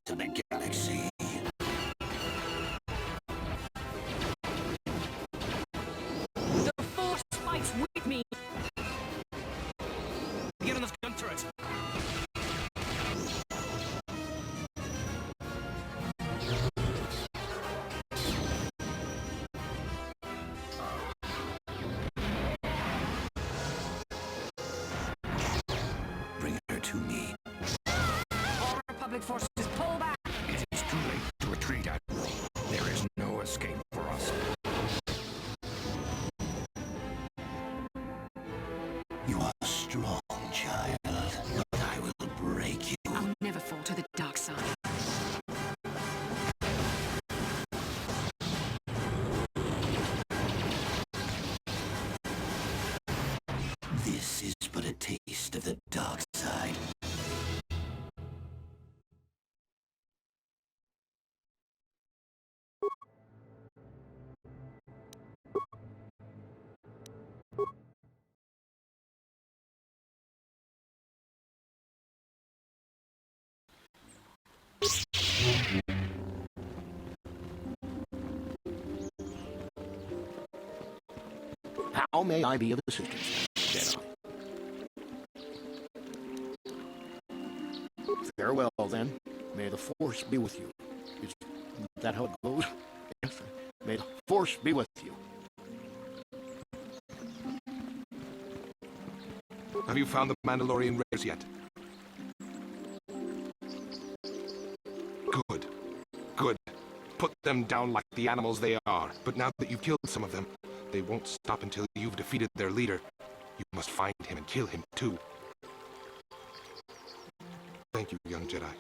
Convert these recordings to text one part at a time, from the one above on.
to the galaxy. The Force fights with me! Get on this gun turret! Bring her to me. All Republic forces pull back! It is too late to retreat, Admiral. There is no escape for us. You are strong, child, but I will break you. I'll never fall to the dark side. This is but a taste of the dark side. How may I be of assistance, Jedi? Farewell, then. May the Force be with you. Is that how it goes? Yes. May the Force be with you. Have you found the Mandalorian raiders yet? Good. Good. Put them down like the animals they are. But now that you've killed some of them, they won't stop until you've defeated their leader. You must find him and kill him, too. Thank you, young Jedi.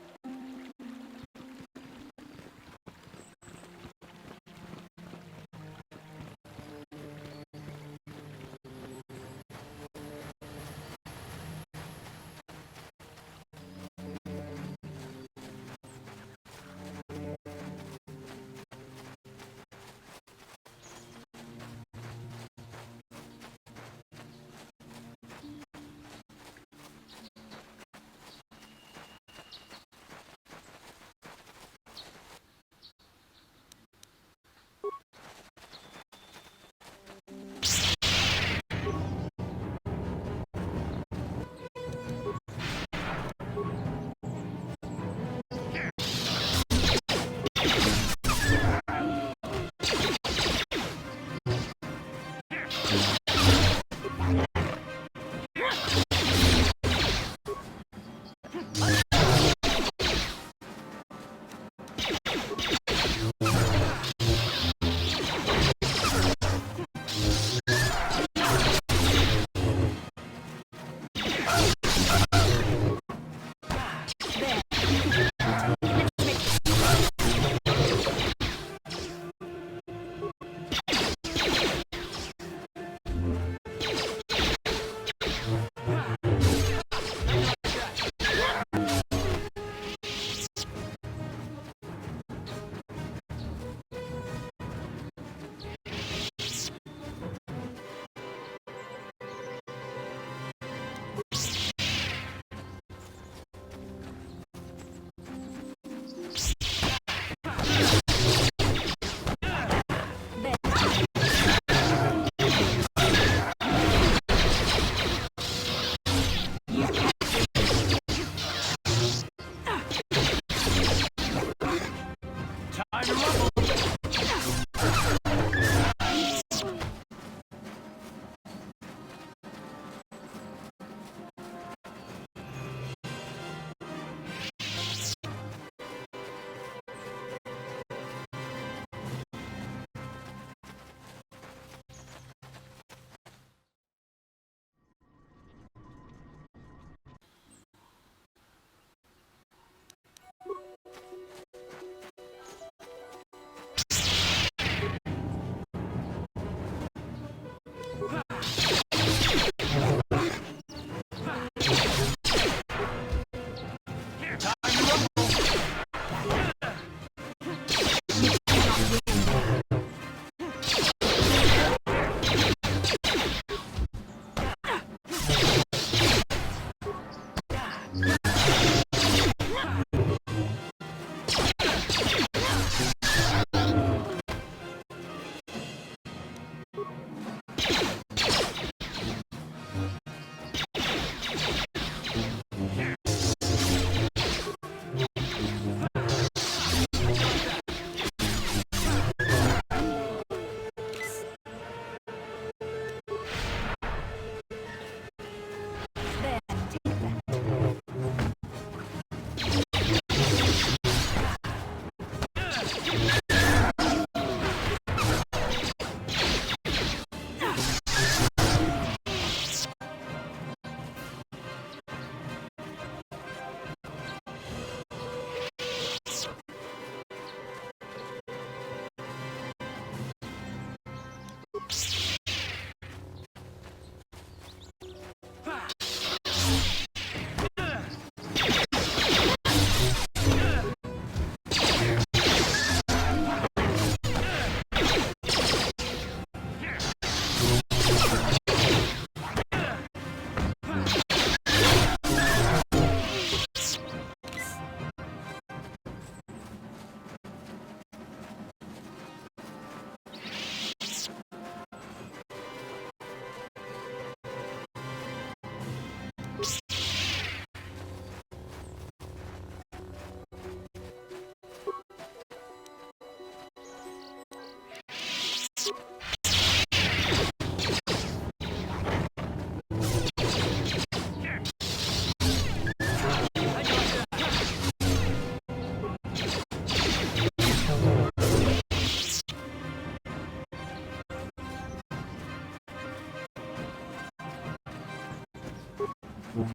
This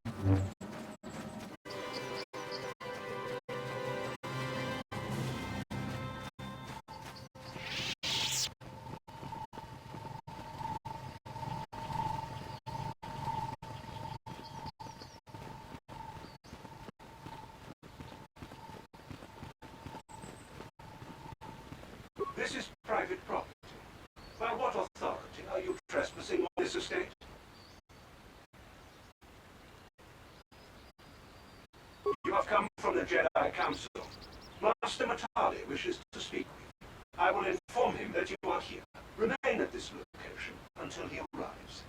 is private property. By what authority are you trespassing on this estate? You have come from the Jedi Council. Master Matali wishes to speak with you. I will inform him that you are here. Remain at this location until he arrives.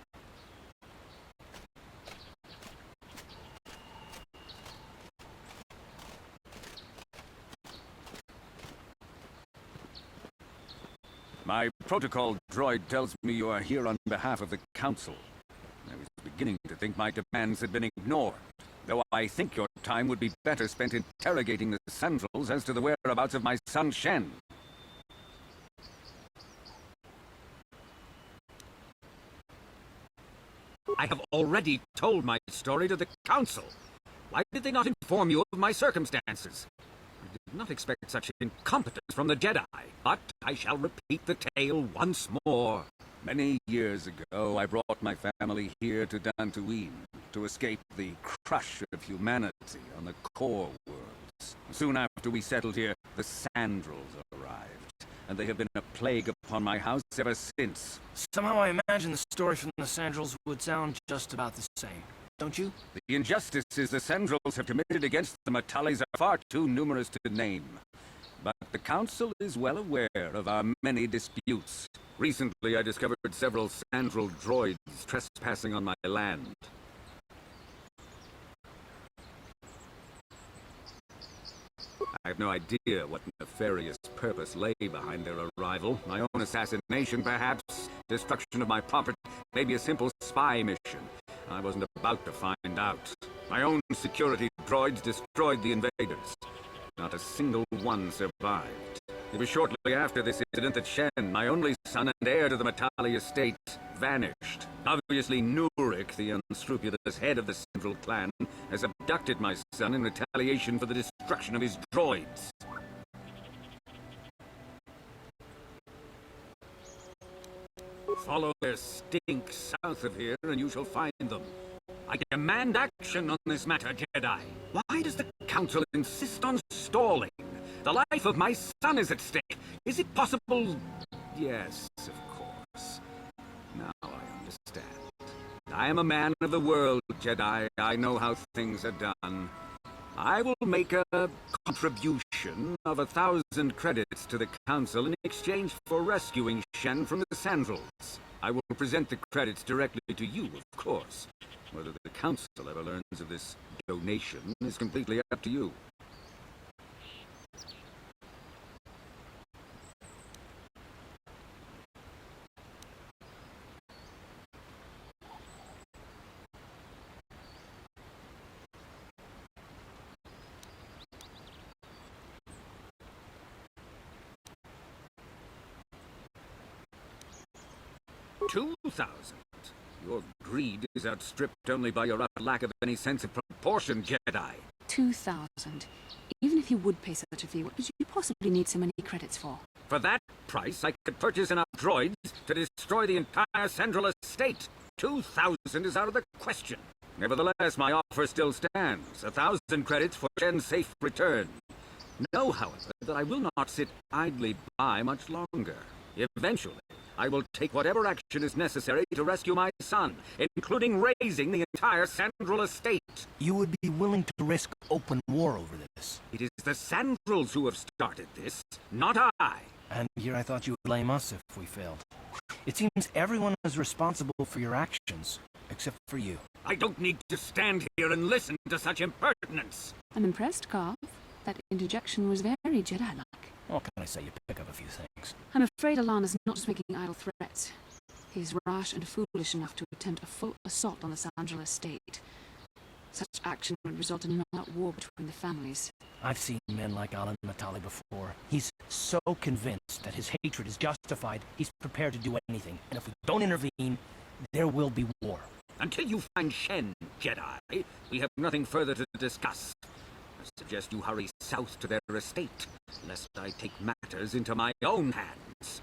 My protocol droid tells me you are here on behalf of the Council. I was beginning to think my demands had been ignored, though I think your time would be better spent interrogating the Centrals as to the whereabouts of my son Shen. I have already told my story to the Council. Why did they not inform you of my circumstances? I did not expect such incompetence from the Jedi, but I shall repeat the tale once more. Many years ago, I brought my family here to Dantooine to escape the crush of humanity on the core worlds. Soon after we settled here, the Sandrels arrived, and they have been a plague upon my house ever since. Somehow I imagine the story from the Sandrels would sound just about the same, don't you? The injustices the Sandrels have committed against the Matalis are far too numerous to name. But the Council is well aware of our many disputes. Recently, I discovered several Sandral droids trespassing on my land. I have no idea what nefarious purpose lay behind their arrival. My own assassination, perhaps? Destruction of my property? Maybe a simple spy mission? I wasn't about to find out. My own security droids destroyed the invaders. Not a single one survived. It was shortly after this incident that Shen, my only son and heir to the Matali estate, vanished. Obviously, Nurik, the unscrupulous head of the Central Clan, has abducted my son in retaliation for the destruction of his droids. Follow their stink south of here, and you shall find them. I demand action on this matter, Jedi. Why does the Council insist on stalling? The life of my son is at stake. Is it possible? Yes, of course. Now I understand. I am a man of the world, Jedi. I know how things are done. I will make a contribution of 1,000 credits to the Council in exchange for rescuing Shen from the Sandrels. I will present the credits directly to you, of course. Whether the Council ever learns of this donation is completely up to you. $2,000. Your greed is outstripped only by your utter lack of any sense of proportion, Jedi. 2,000. Even if you would pay such a fee, what could you possibly need so many credits for? For that price, I could purchase enough droids to destroy the entire Central estate. 2,000 is out of the question. Nevertheless, my offer still stands. 1,000 credits for Shen's safe return. Know, however, that I will not sit idly by much longer. Eventually, I will take whatever action is necessary to rescue my son, including raising the entire Sandral estate. You would be willing to risk open war over this? It is the Sandrels who have started this, not I. And here I thought you would blame us if we failed. It seems everyone is responsible for your actions, except for you. I don't need to stand here and listen to such impertinence. I'm impressed, Carv. That interjection was very Jedi-like. What can I say? You pick up a few things. I'm afraid Alana's not just making idle threats. He is rash and foolish enough to attempt a full assault on the Sandral estate. Such action would result in an all-out war between the families. I've seen men like Alan Matali before. He's so convinced that his hatred is justified, he's prepared to do anything. And if we don't intervene, there will be war. Until you find Shen, Jedi. We have nothing further to discuss. I suggest you hurry south to their estate, lest I take matters into my own hands.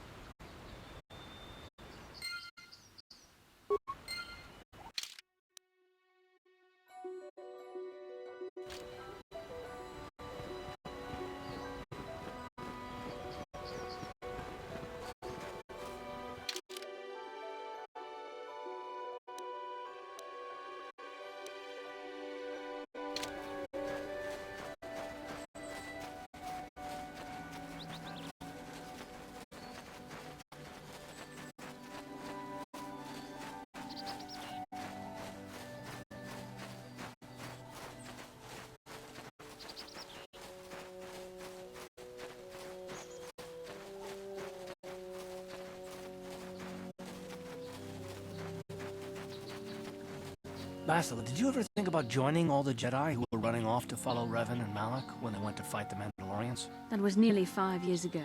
Basil, did you ever think about joining all the Jedi who were running off to follow Revan and Malak when they went to fight the Mandalorians? That was nearly 5 years ago.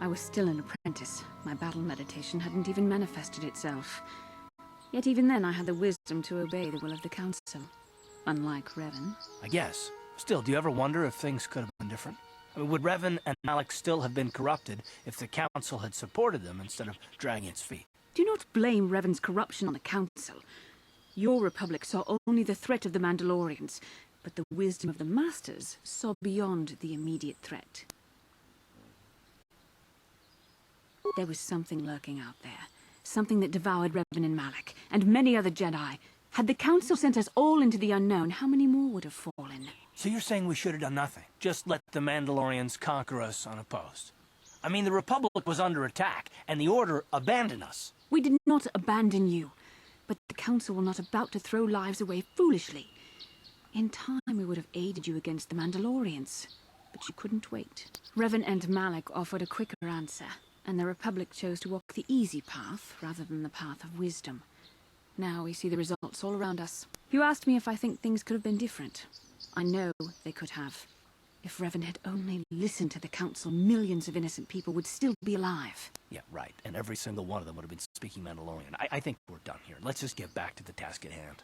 I was still an apprentice. My battle meditation hadn't even manifested itself. Yet even then I had the wisdom to obey the will of the Council. Unlike Revan. I guess. Still, do you ever wonder if things could have been different? I mean, would Revan and Malak still have been corrupted if the Council had supported them instead of dragging its feet? Do not blame Revan's corruption on the Council. Your Republic saw only the threat of the Mandalorians, but the wisdom of the Masters saw beyond the immediate threat. There was something lurking out there. Something that devoured Revan and Malak, and many other Jedi. Had the Council sent us all into the unknown, how many more would have fallen? So you're saying we should have done nothing? Just let the Mandalorians conquer us unopposed? I mean, the Republic was under attack, and the Order abandoned us. We did not abandon you. But the Council were not about to throw lives away foolishly. In time, we would have aided you against the Mandalorians. But you couldn't wait. Revan and Malak offered a quicker answer, and the Republic chose to walk the easy path rather than the path of wisdom. Now we see the results all around us. You asked me if I think things could have been different. I know they could have. If Revan had only listened to the Council, millions of innocent people would still be alive. Yeah, right. And every single one of them would have been speaking Mandalorian. I think we're done here. Let's just get back to the task at hand.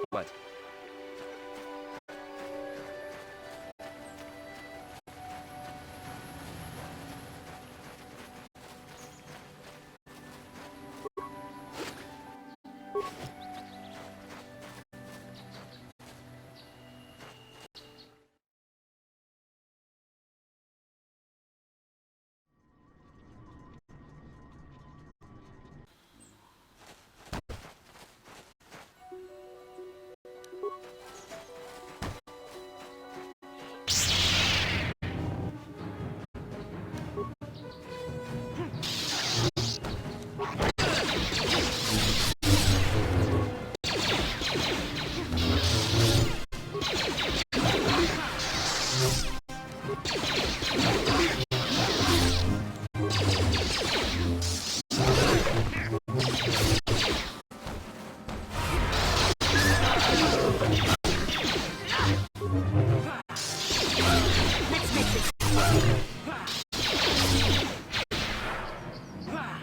What?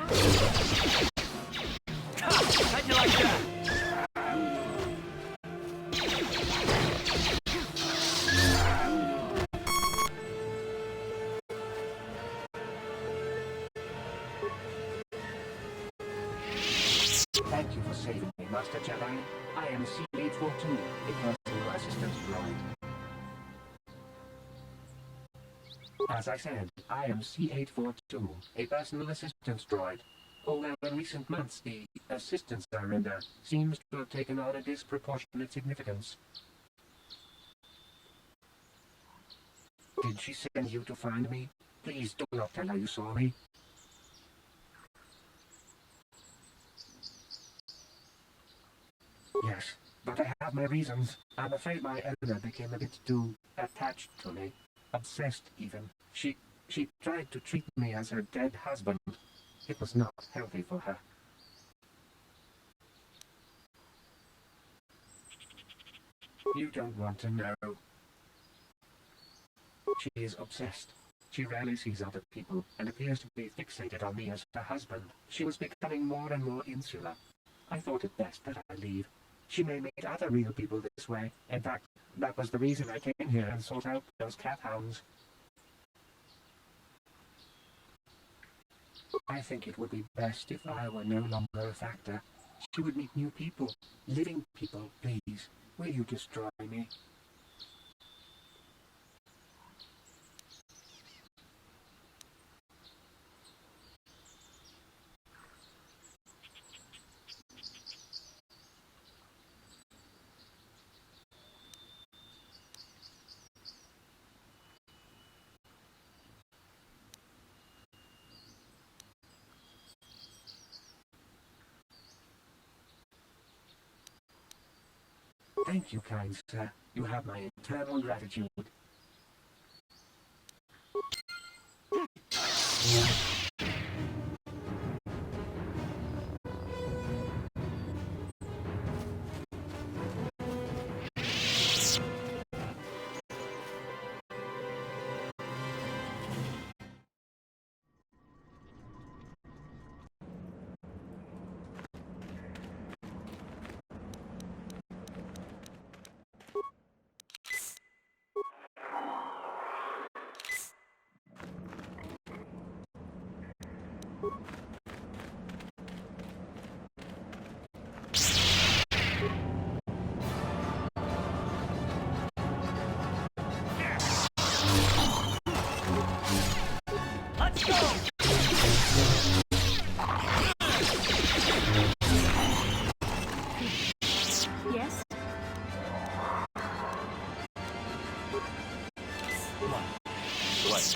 How'd you like that? Thank you for saving me, Master Jedi. I am C-842, a personal assistance droid. As I said, I am C-842, a personal assistance droid. Although in recent months the assistance I render seems to have taken on a disproportionate significance. Did she send you to find me? Please do not tell her you saw me. Yes, but I have my reasons. I'm afraid my elder became a bit too attached to me. Obsessed, even. She tried to treat me as her dead husband. It was not healthy for her. You don't want to know. She is obsessed. She rarely sees other people and appears to be fixated on me as her husband. She was becoming more and more insular. I thought it best that I leave. She may meet other real people this way. In fact, that was the reason I came here and sought out those cat hounds. I think it would be best if I were no longer a factor. She would meet new people, living people, please. Will you destroy me? Thank you, kind sir. You have my eternal gratitude. Let's go! Yes? What?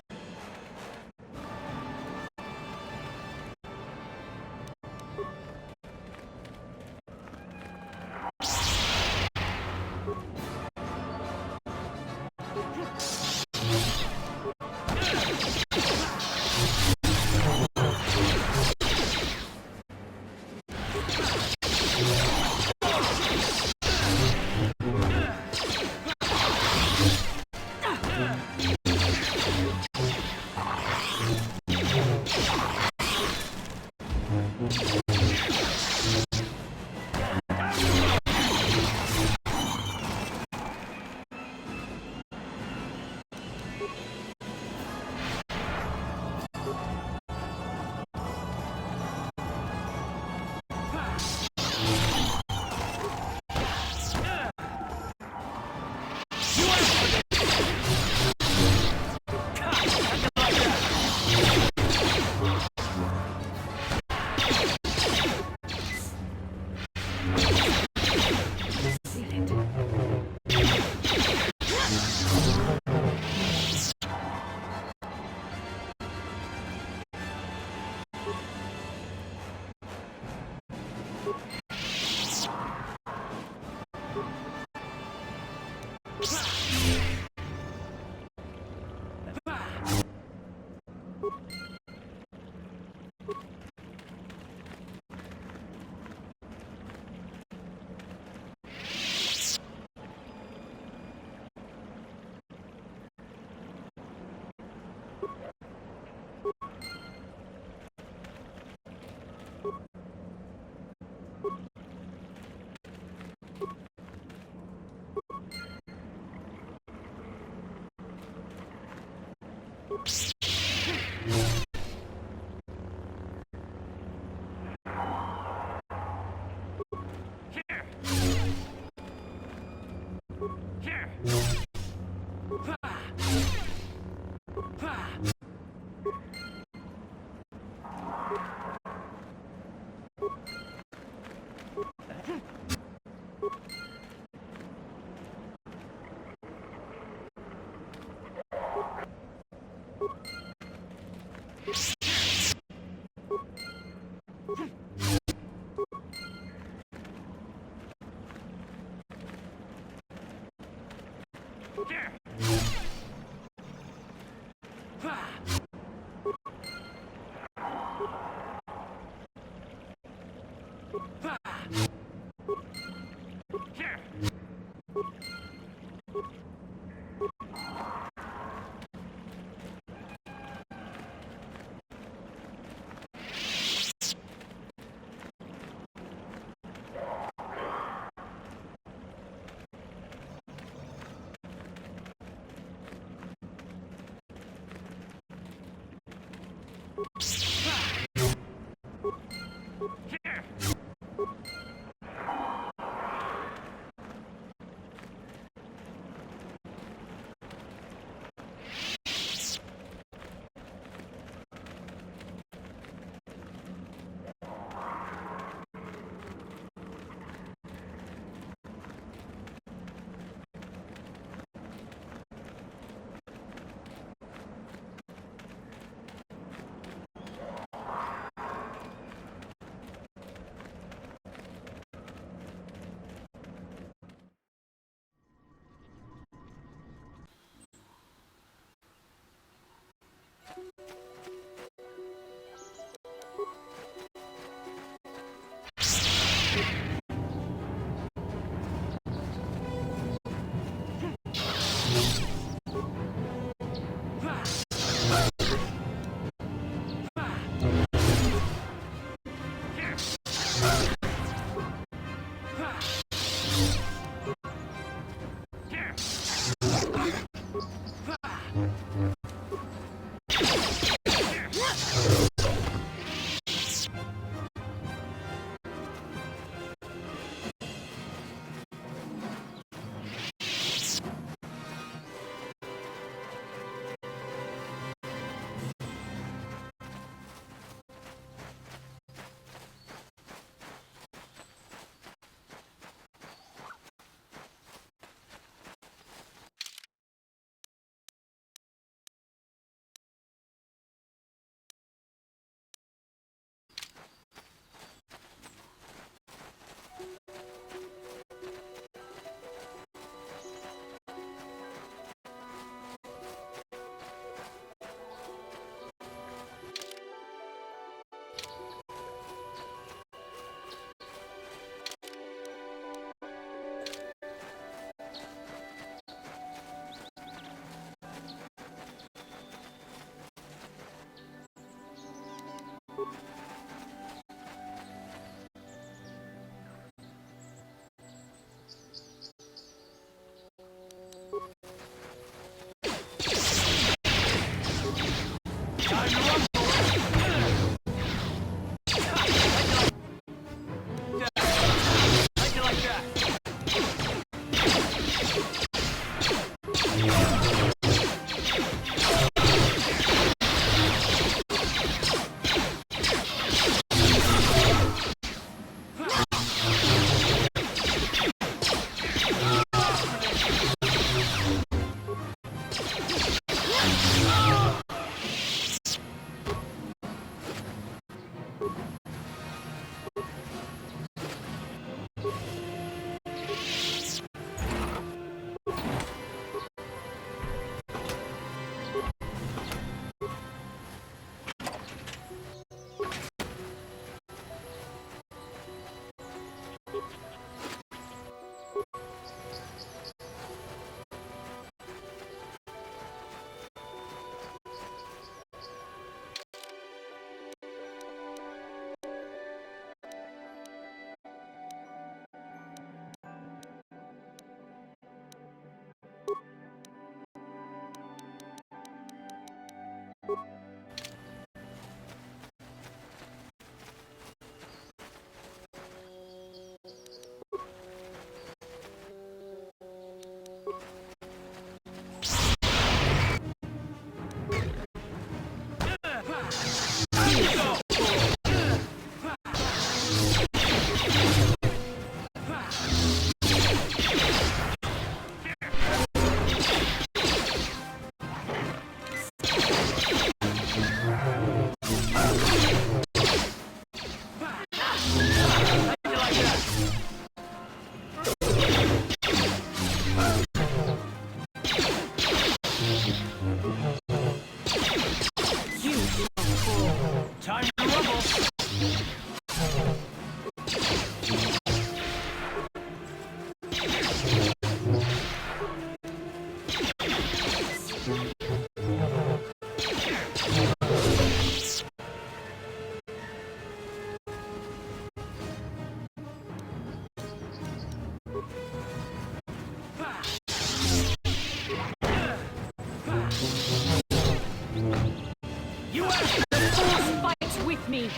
Fight with me!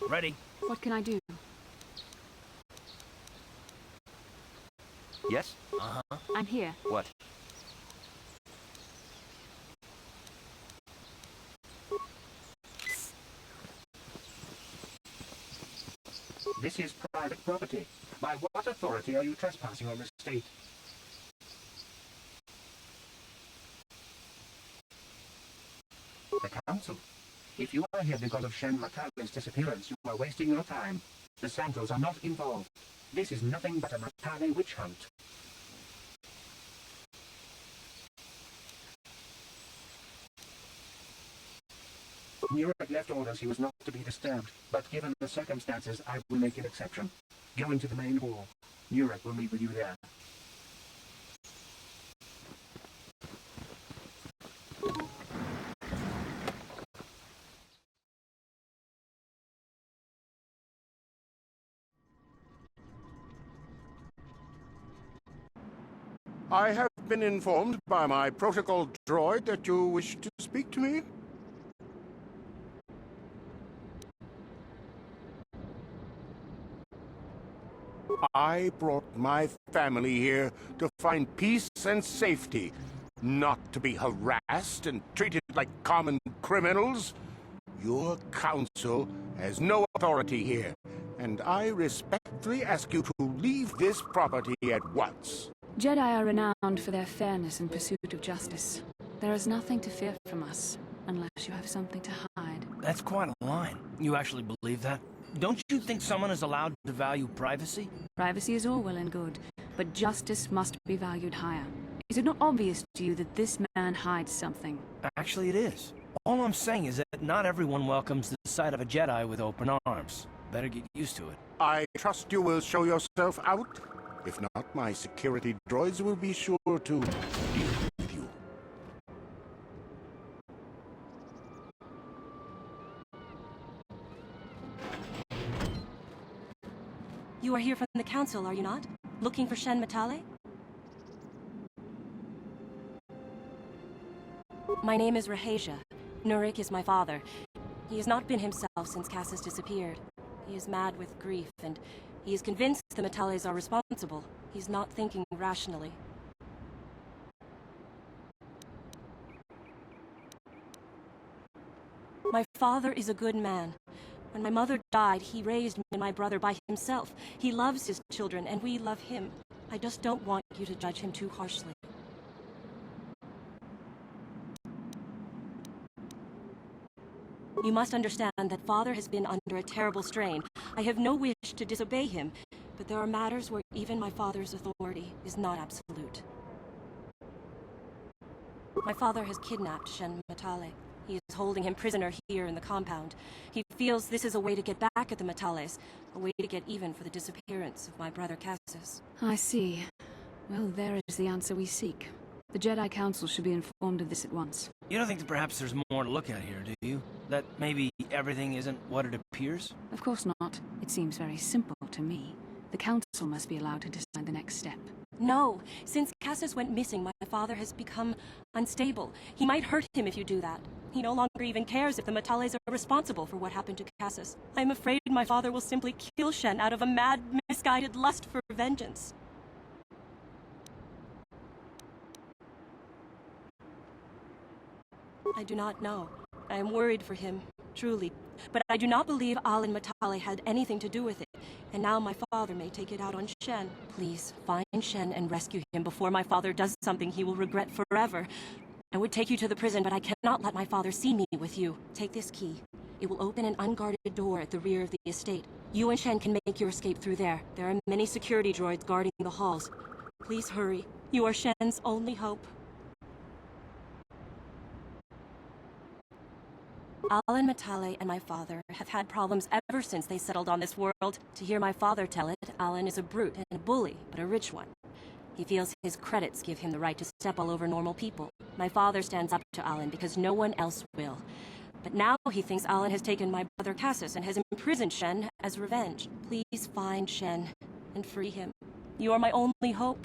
Ready? What can I do? Yes? I'm here. What? This is private property. By what authority are you trespassing on this estate? The council. If you are here because of Shen Matale's disappearance, you are wasting your time. The Santos are not involved. This is nothing but a Matale witch hunt. Nurek left orders he was not to be disturbed, but given the circumstances, I will make an exception. Go into the main hall. Nurek will meet with you there. I have been informed by my protocol droid that you wish to speak to me. I brought my family here to find peace and safety, not to be harassed and treated like common criminals. Your council has no authority here, and I respectfully ask you to leave this property at once. Jedi are renowned for their fairness and pursuit of justice. There is nothing to fear from us, unless you have something to hide. That's quite a line. You actually believe that? Don't you think someone is allowed to value privacy? Privacy is all well and good, but justice must be valued higher. Is it not obvious to you that this man hides something? Actually, it is. All I'm saying is that not everyone welcomes the sight of a Jedi with open arms. Better get used to it. I trust you will show yourself out. If not, my security droids will be sure to deal with you. You are here from the council, are you not? Looking for Shen Matale? My name is Rahasia. Nurik is my father. He has not been himself since Cassius disappeared. He is mad with grief, and he is convinced the Matales are responsible. He's not thinking rationally. My father is a good man. When my mother died, he raised me and my brother by himself. He loves his children, and we love him. I just don't want you to judge him too harshly. You must understand that Father has been under a terrible strain. I have no wish to disobey him, but there are matters where even my father's authority is not absolute. My father has kidnapped Shen Matale. He is holding him prisoner here in the compound. He feels this is a way to get back at the Matales, a way to get even for the disappearance of my brother Cassius. I see. Well, there is the answer we seek. The Jedi Council should be informed of this at once. You don't think that perhaps there's more to look at here, do you? That maybe everything isn't what it appears? Of course not. It seems very simple to me. The Council must be allowed to decide the next step. No. Since Cassius went missing, my father has become unstable. He might hurt him if you do that. He no longer even cares if the Matales are responsible for what happened to Cassius. I'm afraid my father will simply kill Shen out of a mad, misguided lust for vengeance. I do not know. I am worried for him, truly. But I do not believe Al and Matale had anything to do with it. And now my father may take it out on Shen. Please, find Shen and rescue him before my father does something he will regret forever. I would take you to the prison, but I cannot let my father see me with you. Take this key. It will open an unguarded door at the rear of the estate. You and Shen can make your escape through there. There are many security droids guarding the halls. Please hurry. You are Shen's only hope. Alan Matale and my father have had problems ever since they settled on this world. To hear my father tell it, Alan is a brute and a bully, but a rich one. He feels his credits give him the right to step all over normal people. My father stands up to Alan because no one else will. But now he thinks Alan has taken my brother Cassius and has imprisoned Shen as revenge. Please find Shen and free him. You are my only hope.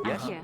I'm here.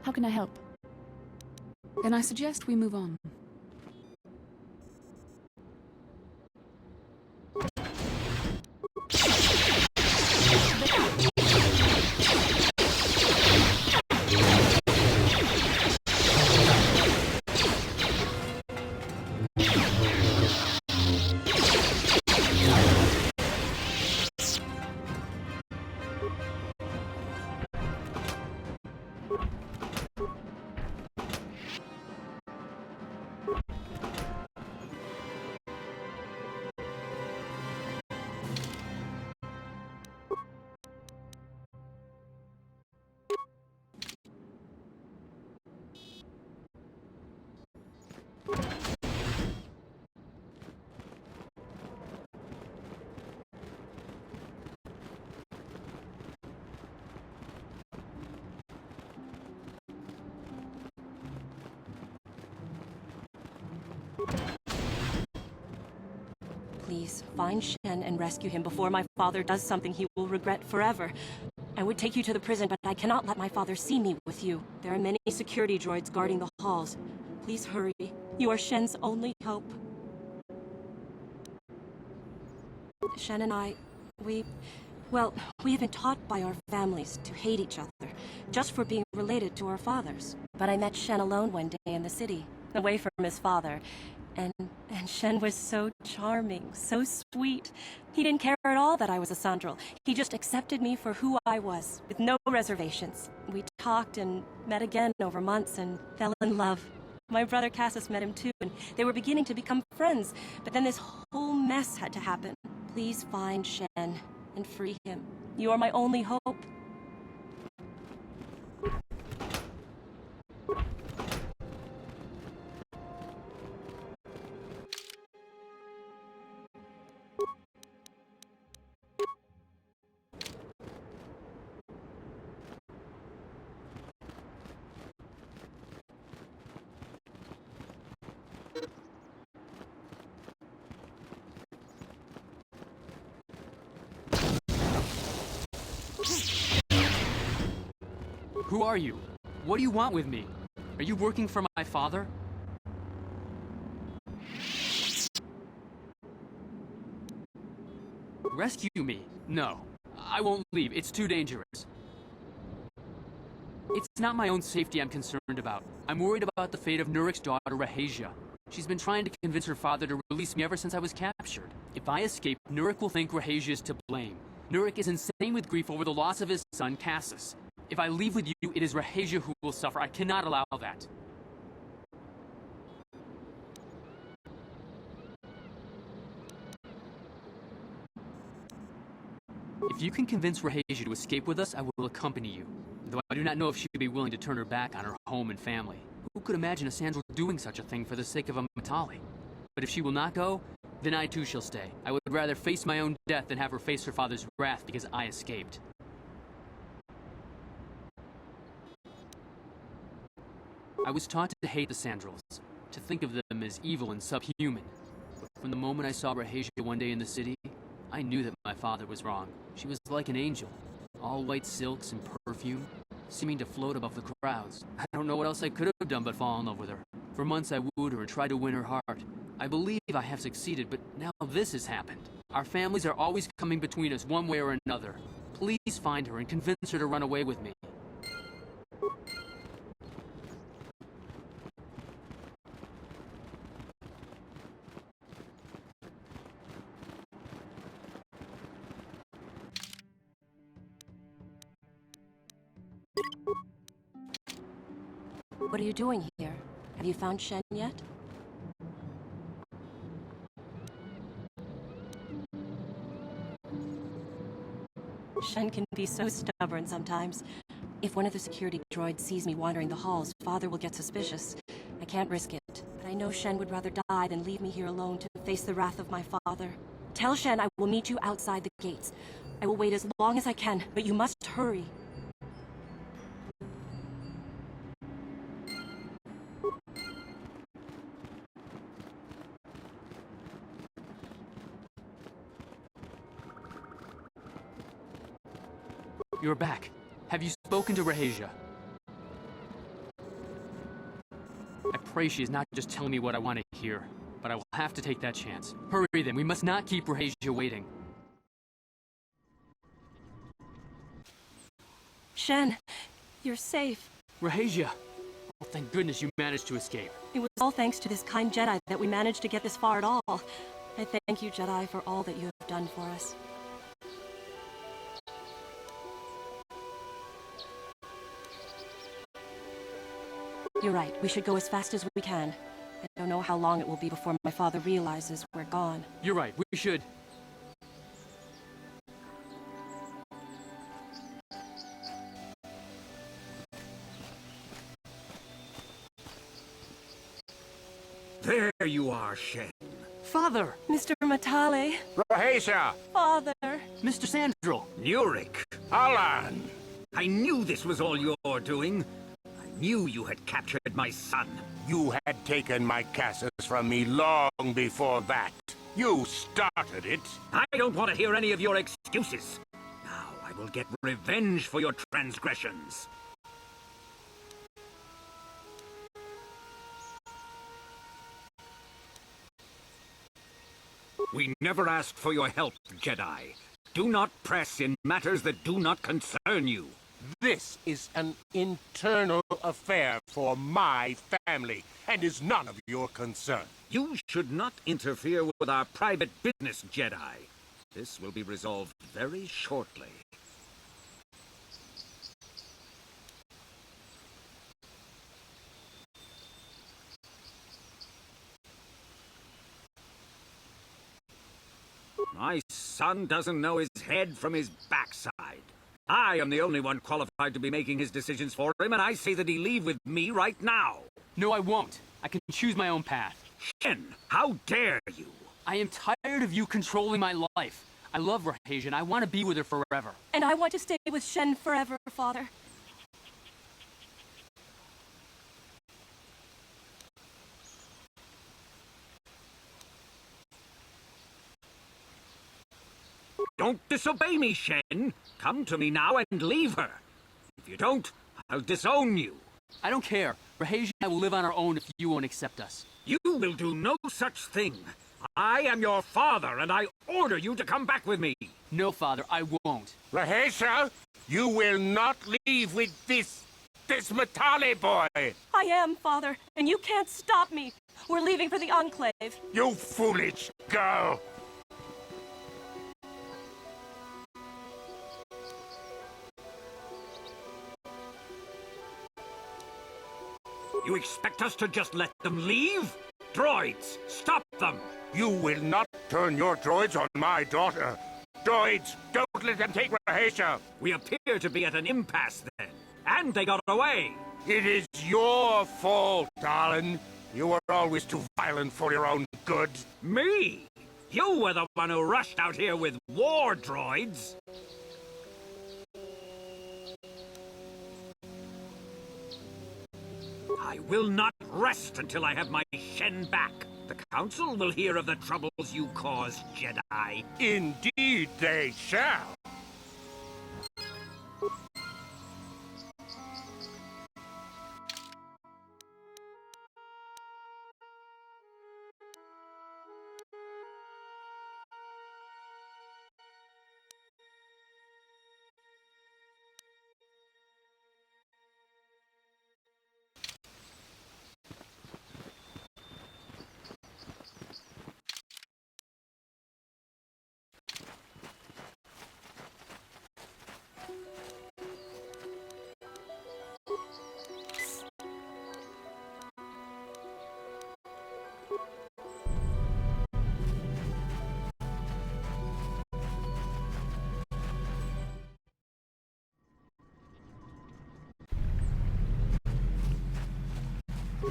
How can I help? Then I suggest we move on. Please, find Shen and rescue him before my father does something he will regret forever. I would take you to the prison, but I cannot let my father see me with you. There are many security droids guarding the halls. Please hurry. You are Shen's only hope. Shen and I, we have been taught by our families to hate each other, just for being related to our fathers. But I met Shen alone one day in the city, away from his father. And Shen was so charming, so sweet. He didn't care at all that I was a Sandral. He just accepted me for who I was, with no reservations. We talked and met again over months and fell in love. My brother Cassus met him too, and they were beginning to become friends. But then this whole mess had to happen. Please find Shen and free him. You are my only hope. Who are you? What do you want with me? Are you working for my father? Rescue me? No. I won't leave. It's too dangerous. It's not my own safety I'm concerned about. I'm worried about the fate of Nurik's daughter, Rahasia. She's been trying to convince her father to release me ever since I was captured. If I escape, Nurik will think Rahasia is to blame. Nurik is insane with grief over the loss of his son, Cassus. If I leave with you, it is Rahasia who will suffer. I cannot allow that. If you can convince Rahasia to escape with us, I will accompany you. Though I do not know if she would be willing to turn her back on her home and family. Who could imagine a Sandral doing such a thing for the sake of a Matali? But if she will not go, then I too shall stay. I would rather face my own death than have her face her father's wrath because I escaped. I was taught to hate the Sandrals, to think of them as evil and subhuman. But from the moment I saw Rahasia one day in the city, I knew that my father was wrong. She was like an angel, all white silks and perfume, seeming to float above the crowds. I don't know what else I could have done but fall in love with her. For months I wooed her and tried to win her heart. I believe I have succeeded, but now this has happened. Our families are always coming between us one way or another. Please find her and convince her to run away with me. What are you doing here? Have you found Shen yet? Shen can be so stubborn sometimes. If one of the security droids sees me wandering the halls, Father will get suspicious. I can't risk it, but I know Shen would rather die than leave me here alone to face the wrath of my father. Tell Shen I will meet you outside the gates. I will wait as long as I can, but you must hurry. You're back. Have you spoken to Rahasia? I pray she is not just telling me what I want to hear, but I will have to take that chance. Hurry then, we must not keep Rahasia waiting. Shen, you're safe. Rahasia! Oh, thank goodness you managed to escape. It was all thanks to this kind Jedi that we managed to get this far at all. I thank you, Jedi, for all that you have done for us. You're right, we should go as fast as we can. I don't know how long it will be before my father realizes we're gone. You're right, we should. There you are, Shen. Father! Mr. Matale! Rahasia! Father! Mr. Sandral! Nurik! Alan! I knew this was all your doing. I knew you had captured my son. You had taken my Cassus from me long before that. You started it. I don't want to hear any of your excuses. Now I will get revenge for your transgressions. We never asked for your help, Jedi. Do not press in matters that do not concern you. This is an internal affair for my family, and is none of your concern. You should not interfere with our private business, Jedi. This will be resolved very shortly. My son doesn't know his head from his backside. I am the only one qualified to be making his decisions for him, and I say that he leave with me right now. No, I won't. I can choose my own path. Shen, how dare you? I am tired of you controlling my life. I love Rahasia, and I want to be with her forever. And I want to stay with Shen forever, Father. Don't disobey me, Shen. Come to me now and leave her. If you don't, I'll disown you. I don't care. Rahasia and I will live on our own if you won't accept us. You will do no such thing. I am your father, and I order you to come back with me. No, Father, I won't. Rahasia, you will not leave with this Matale boy. I am, Father, and you can't stop me. We're leaving for the Enclave. You foolish girl. You expect us to just let them leave? Droids, stop them! You will not turn your droids on my daughter. Droids, don't let them take Rahasia. We appear to be at an impasse then. And they got away. It is your fault, darling. You were always too violent for your own good. Me? You were the one who rushed out here with war droids. I will not rest until I have my Shen back. The Council will hear of the troubles you caused, Jedi. Indeed they shall.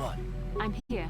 What? I'm here.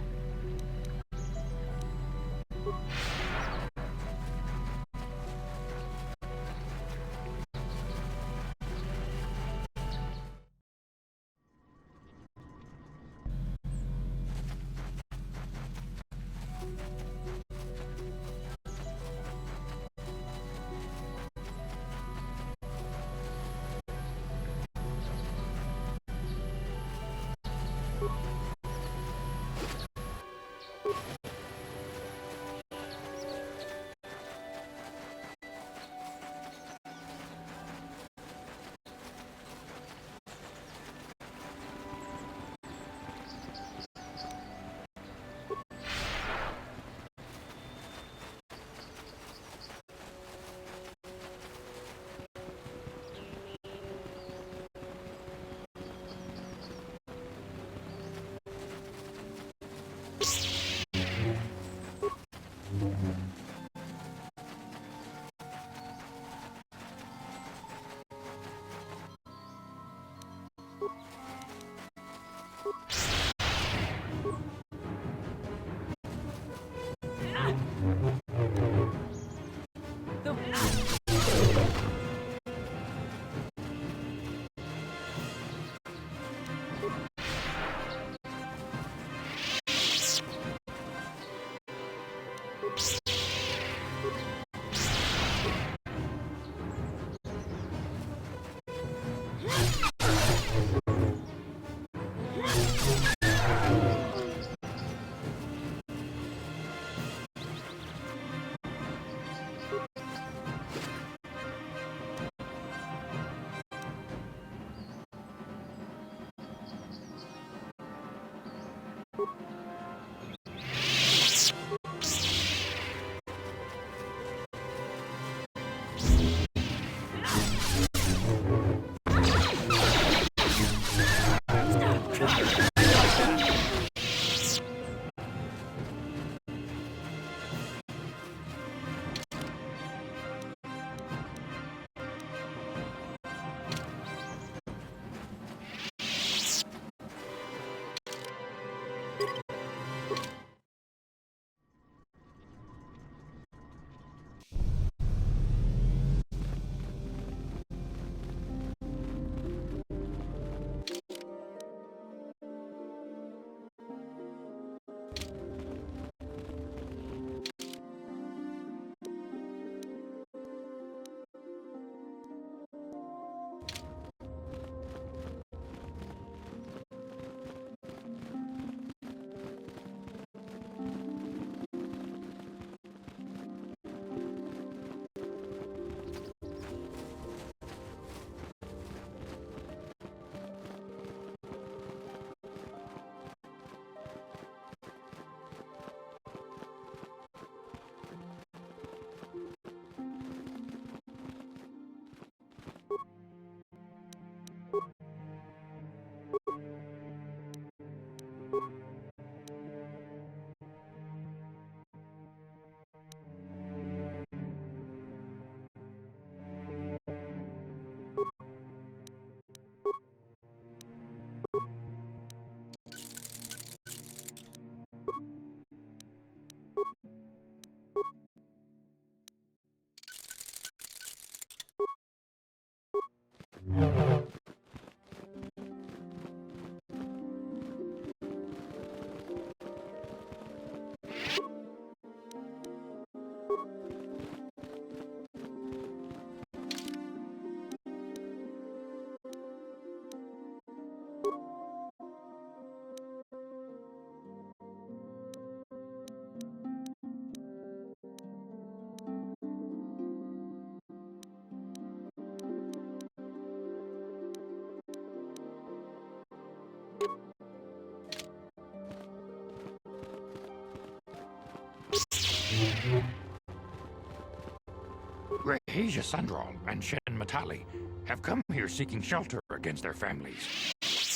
Rahesia Sandral and Shen Matali have come here seeking shelter against their families.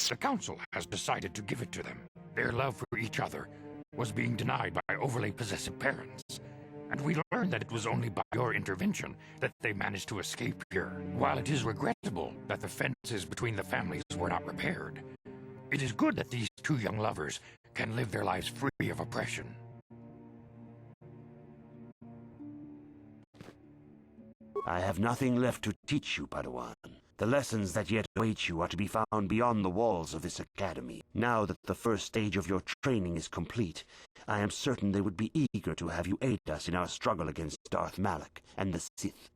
The council has decided to give it to them. Their love for each other was being denied by overly possessive parents. And we learned that it was only by your intervention that they managed to escape here. While it is regrettable that the fences between the families were not repaired, it is good that these two young lovers can live their lives free of oppression. I have nothing left to teach you, Padawan. The lessons that yet await you are to be found beyond the walls of this academy. Now that the first stage of your training is complete, I am certain they would be eager to have you aid us in our struggle against Darth Malak and the Sith.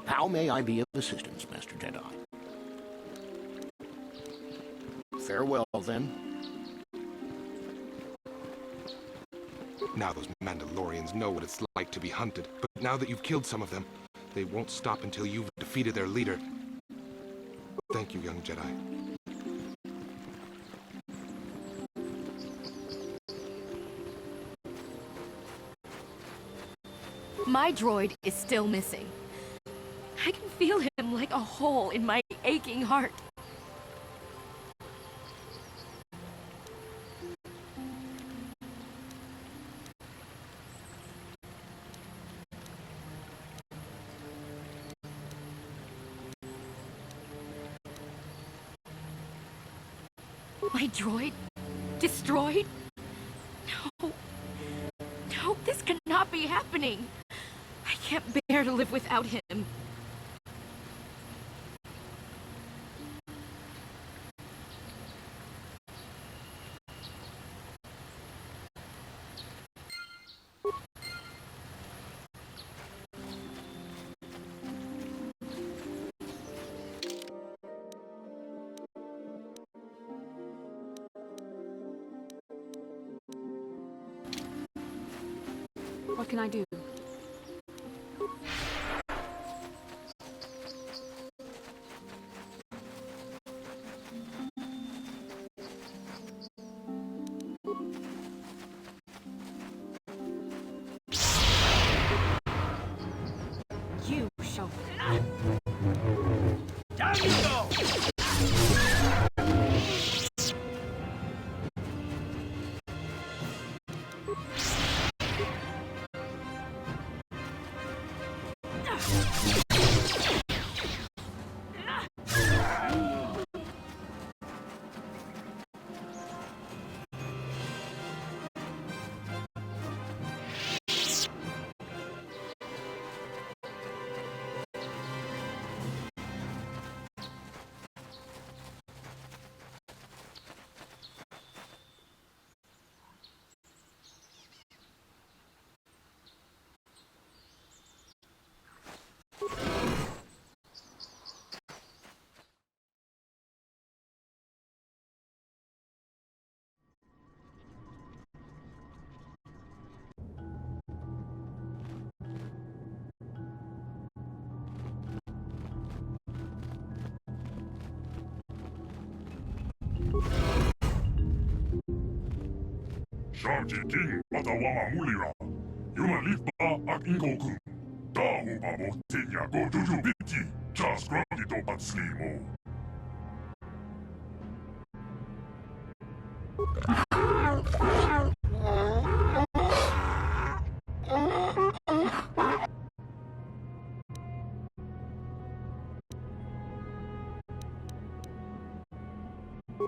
How may I be of assistance, Master Jedi? Farewell, then. Now those Mandalorians know what it's like to be hunted, but now that you've killed some of them, they won't stop until you've defeated their leader. Thank you, young Jedi. My droid is still missing. I can feel him like a hole in my aching heart. My droid? Destroyed? No. No, this cannot be happening. I can't bear to live without him. What can I do? You shall... Down you go! Sharji King Patawa Mulira. Yuma Lipa Ak Ingoku. Tahu Babo Tinya Go Juju Biti. Just Grandito Patslimo.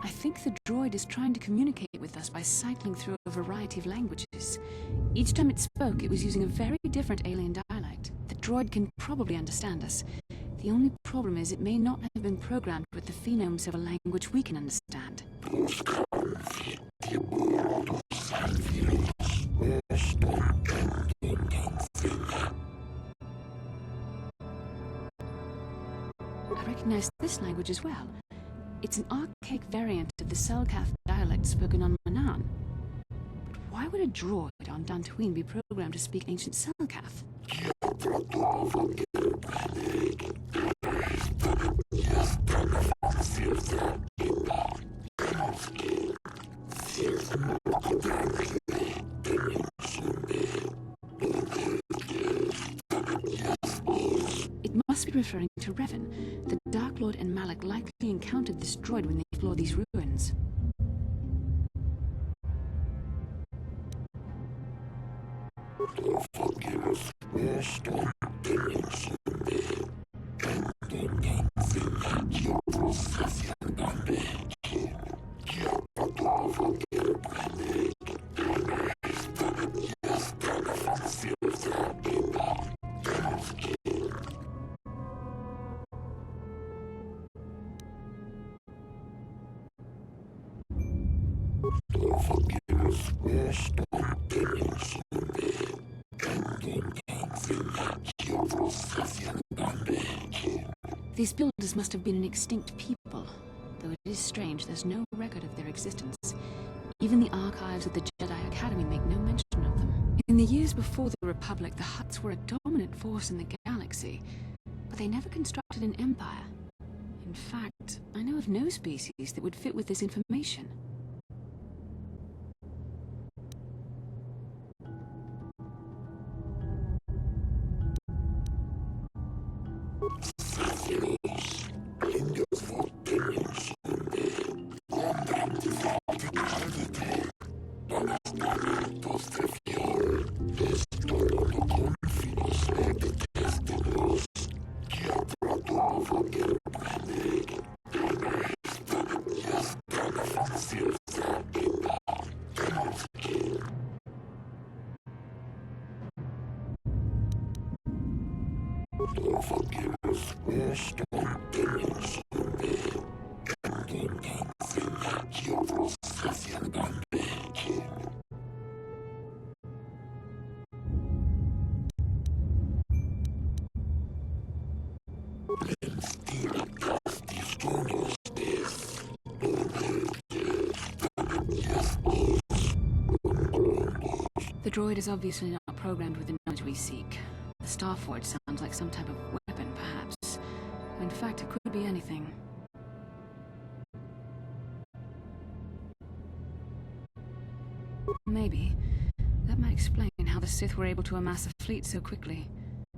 I think the droid is trying to communicate with us by cycling through a variety of languages. Each time it spoke, it was using a very different alien dialect. The droid can probably understand us. The only problem is it may not have been programmed with the phonemes of a language we can understand. I recognize this language as well. It's an archaic variant of the Selkath dialect spoken on Manan. But why would a droid on Dantooine be programmed to speak ancient Selkath? It must be referring to Revan. The Dark Lord and Malak likely encountered this droid when they explored these ruins. These builders must have been an extinct people, though it is strange there's no record of their existence. Even the archives of the Jedi Academy make no mention of them. In the years before the Republic, the Hutts were a dominant force in the galaxy, but they never constructed an empire. In fact, I know of no species that would fit with this information. The droid is obviously not programmed with the knowledge we seek. The Starforge sounds like some type of weapon, perhaps. In fact, it could be anything. Maybe. That might explain how the Sith were able to amass a fleet so quickly.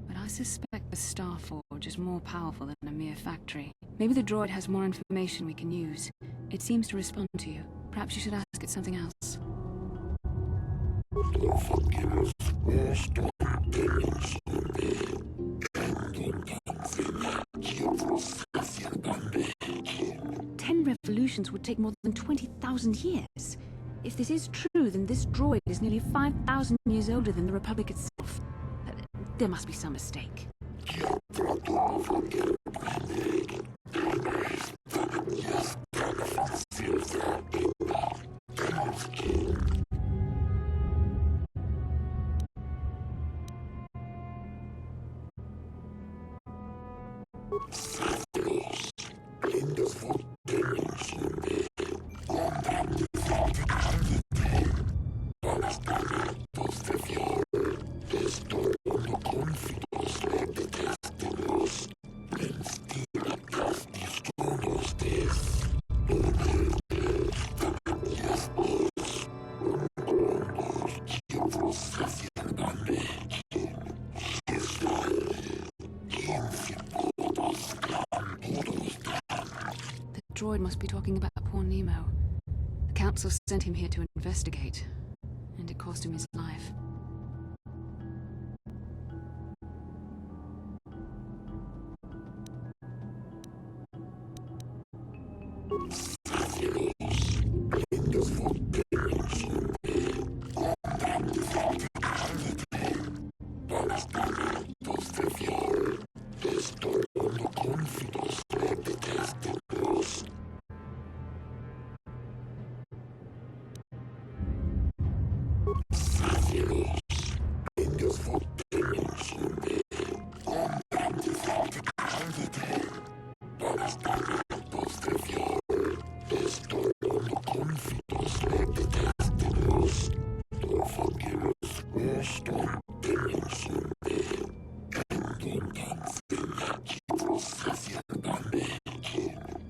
But I suspect the Starforge is more powerful than a mere factory. Maybe the droid has more information we can use. It seems to respond to you. Perhaps you should ask it something else. Ten revolutions would take more than 20,000 years. If this is true, then this droid is nearly 5,000 years older than the Republic itself. There must be some mistake. droid must be talking about poor Nemo. The Council sent him here to investigate, and it cost him his life.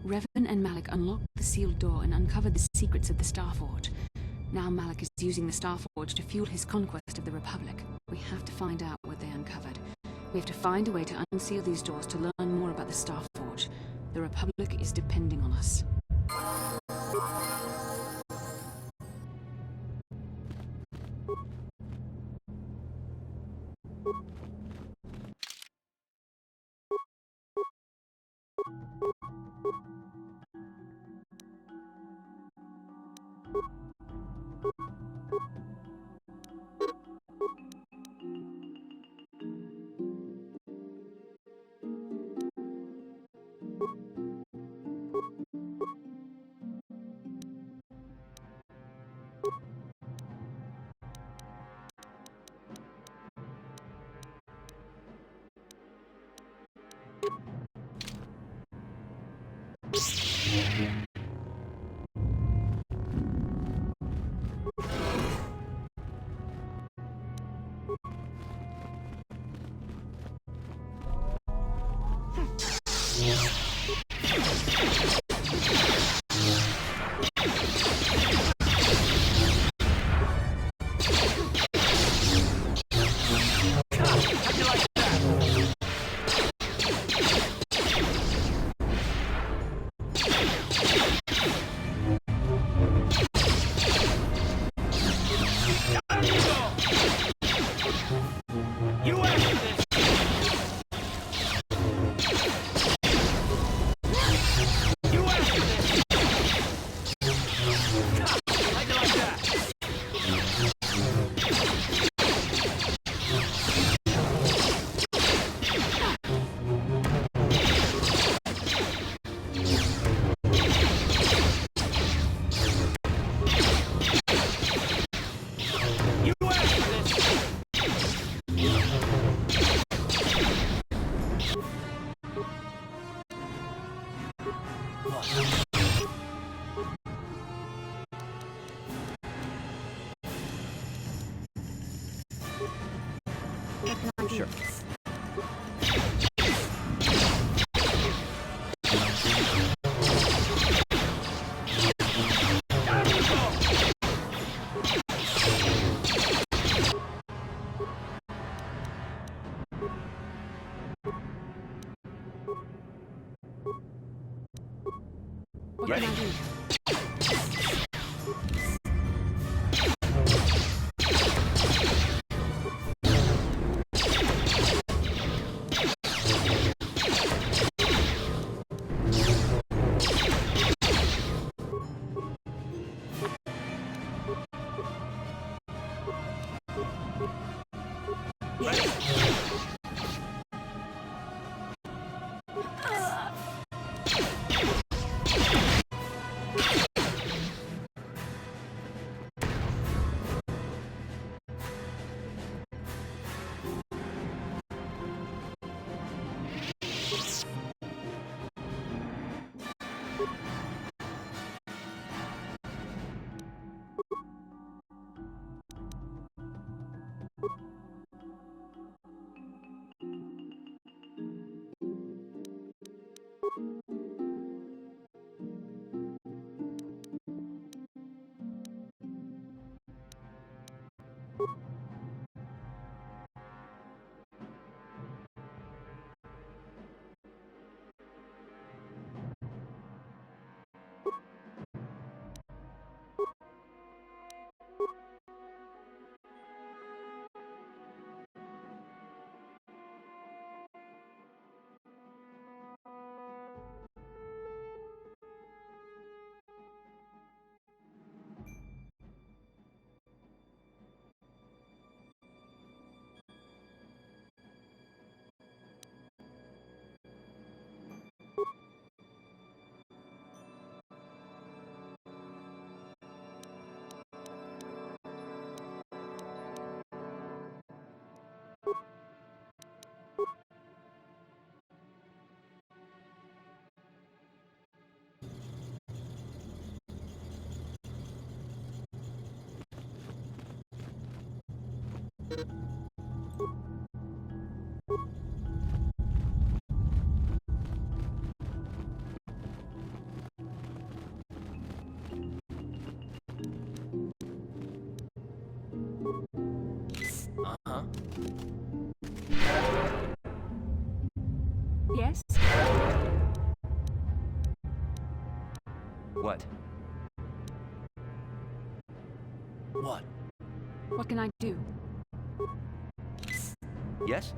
Revan and Malik unlocked the sealed door and uncovered the secrets of the Starforge. Now Malik is using the Starforge to fuel his conquest of the Republic. We have to find out what they uncovered. We have to find a way to unseal these doors to learn more about the Starforge. The Republic is depending on us. Sure. What can I do? Uh-huh. Yes? What? What? What can I do? Yes?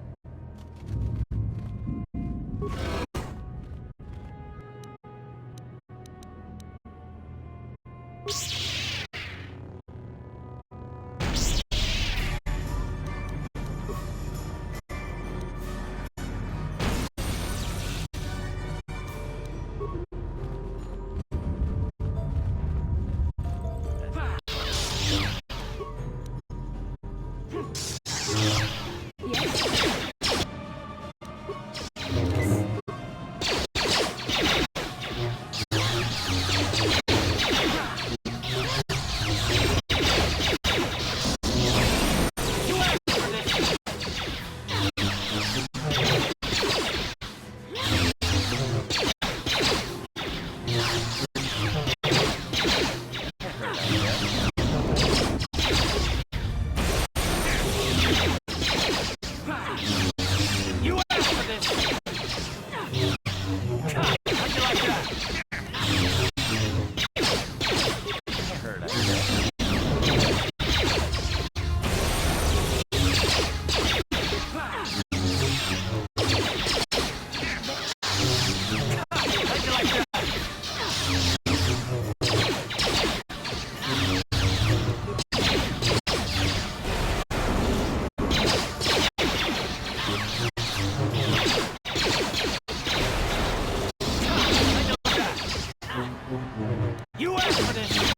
You asked for this!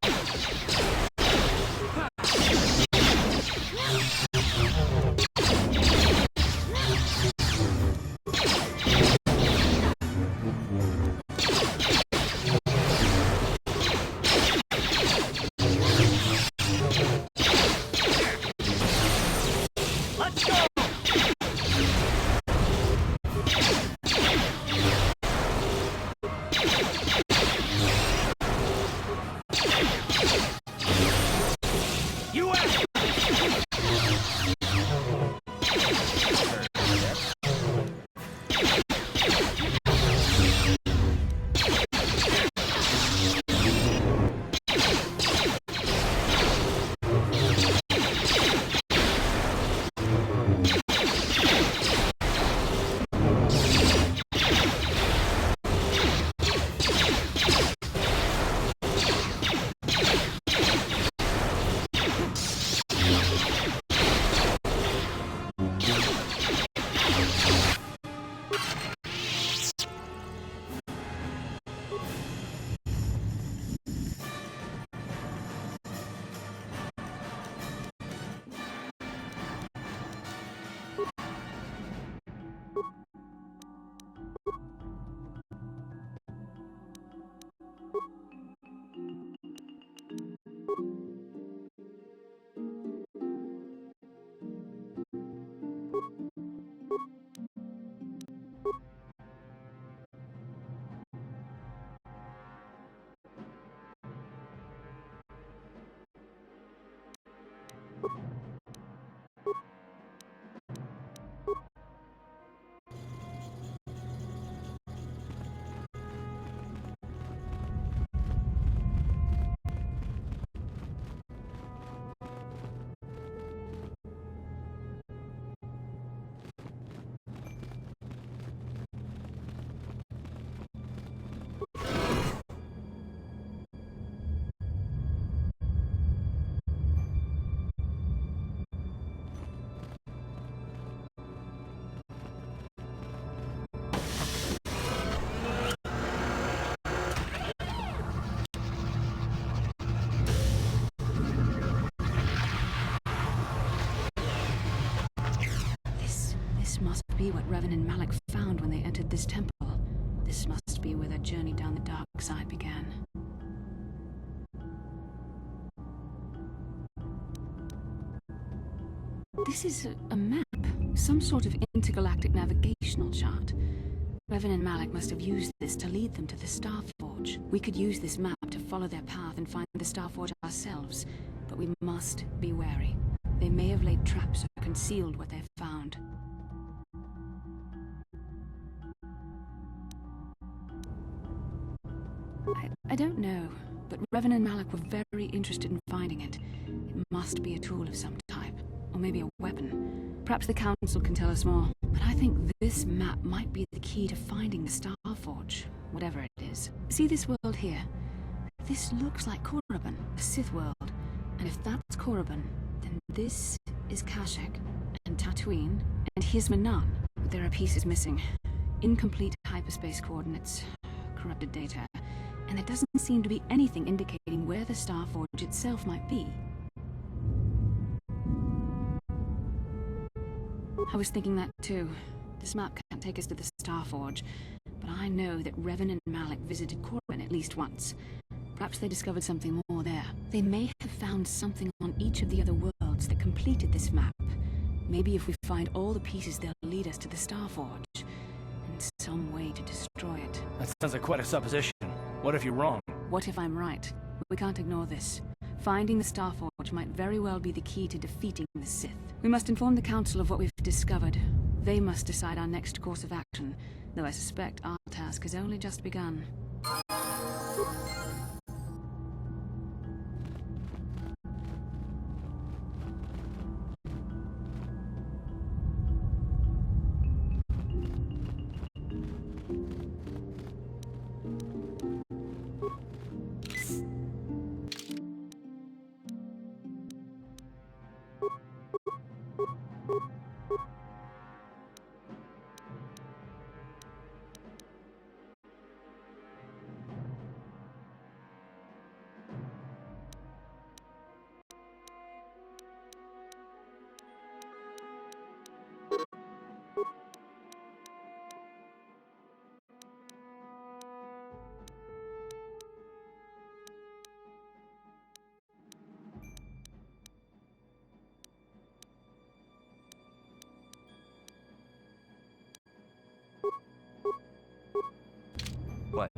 Let's go! You asked for This must be what Revan and Malik found when they entered this temple. This must be where their journey down the dark side began. This is a map. Some sort of intergalactic navigational chart. Revan and Malik must have used this to lead them to the Starforge. We could use this map to follow their path and find the Starforge ourselves, but we must be wary. They may have laid traps or concealed what they've found. I don't know, but Revan and Malik were very interested in finding it. It must be a tool of some type, or maybe a weapon. Perhaps the Council can tell us more, but I think this map might be the key to finding the Starforge, whatever it is. See this world here? This looks like Korriban, a Sith world. And if that's Korriban, then this is Kashyyyk, and Dantooine, and here's Manan. But there are pieces missing. Incomplete hyperspace coordinates, corrupted data, and there doesn't seem to be anything indicating where the Starforge itself might be. I was thinking that too. This map can't take us to the Starforge, but I know that Revan and Malik visited Korriban at least once. Perhaps they discovered something more there. They may have found something on each of the other worlds that completed this map. Maybe if we find all the pieces, they'll lead us to the Starforge, and some way to destroy it. That sounds like quite a supposition. What if you're wrong? What if I'm right? We can't ignore this. Finding the Starforge might very well be the key to defeating the Sith. We must inform the Council of what we've discovered. They must decide our next course of action, though I suspect our task has only just begun. What?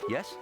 Yes?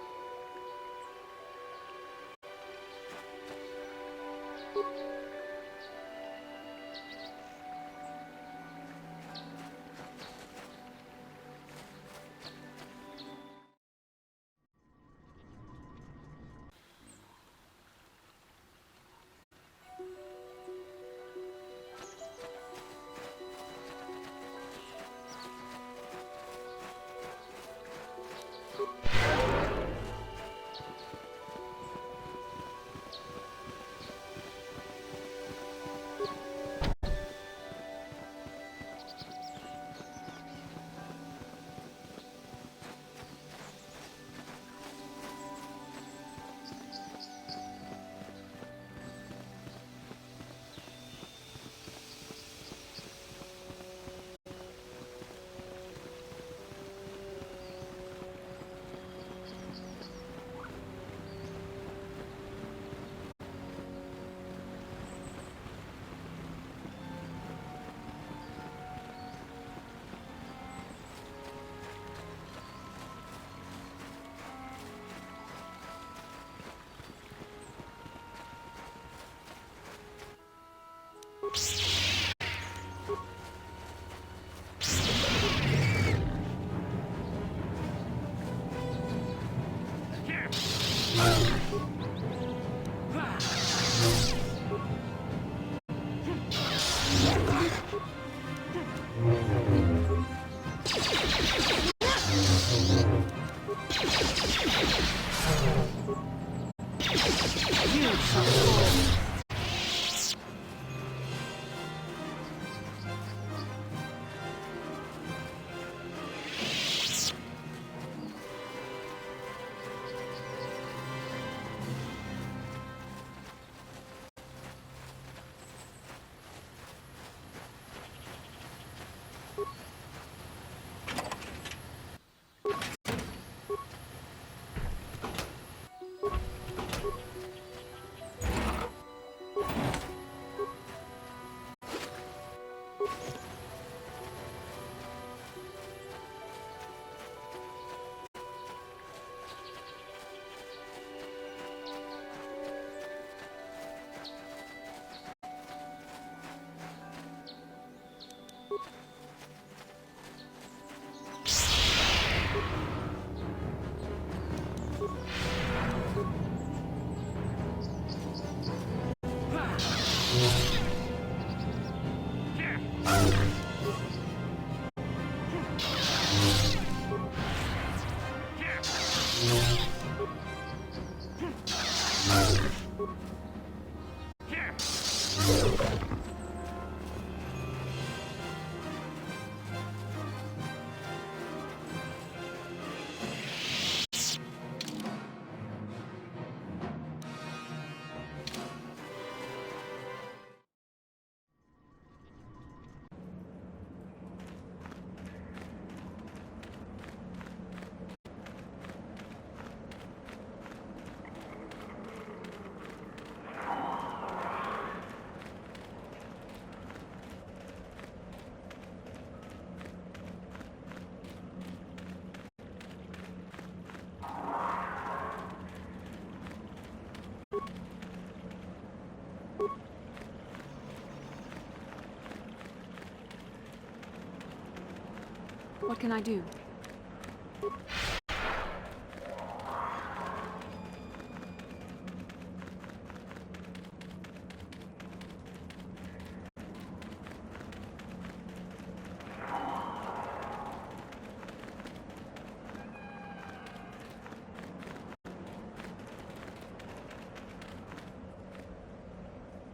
What can I do?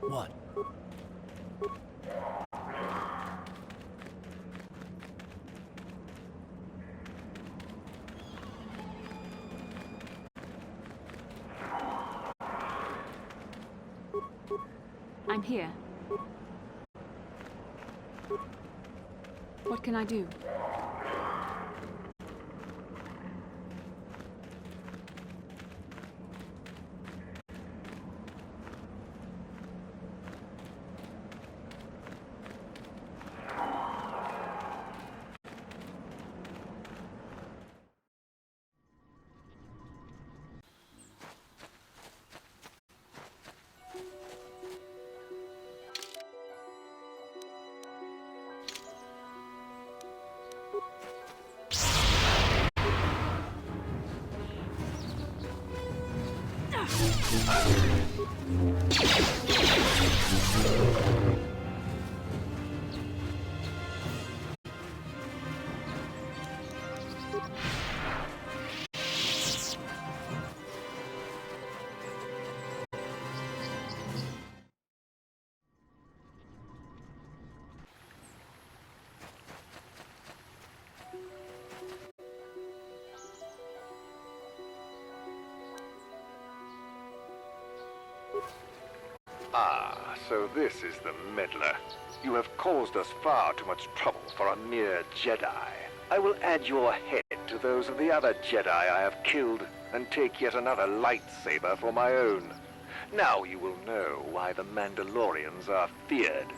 What? I'm here. What can I do? Ah, so this is the meddler. You have caused us far too much trouble for a mere Jedi. I will add your head to those of the other Jedi I have killed, and take yet another lightsaber for my own. Now you will know why the Mandalorians are feared.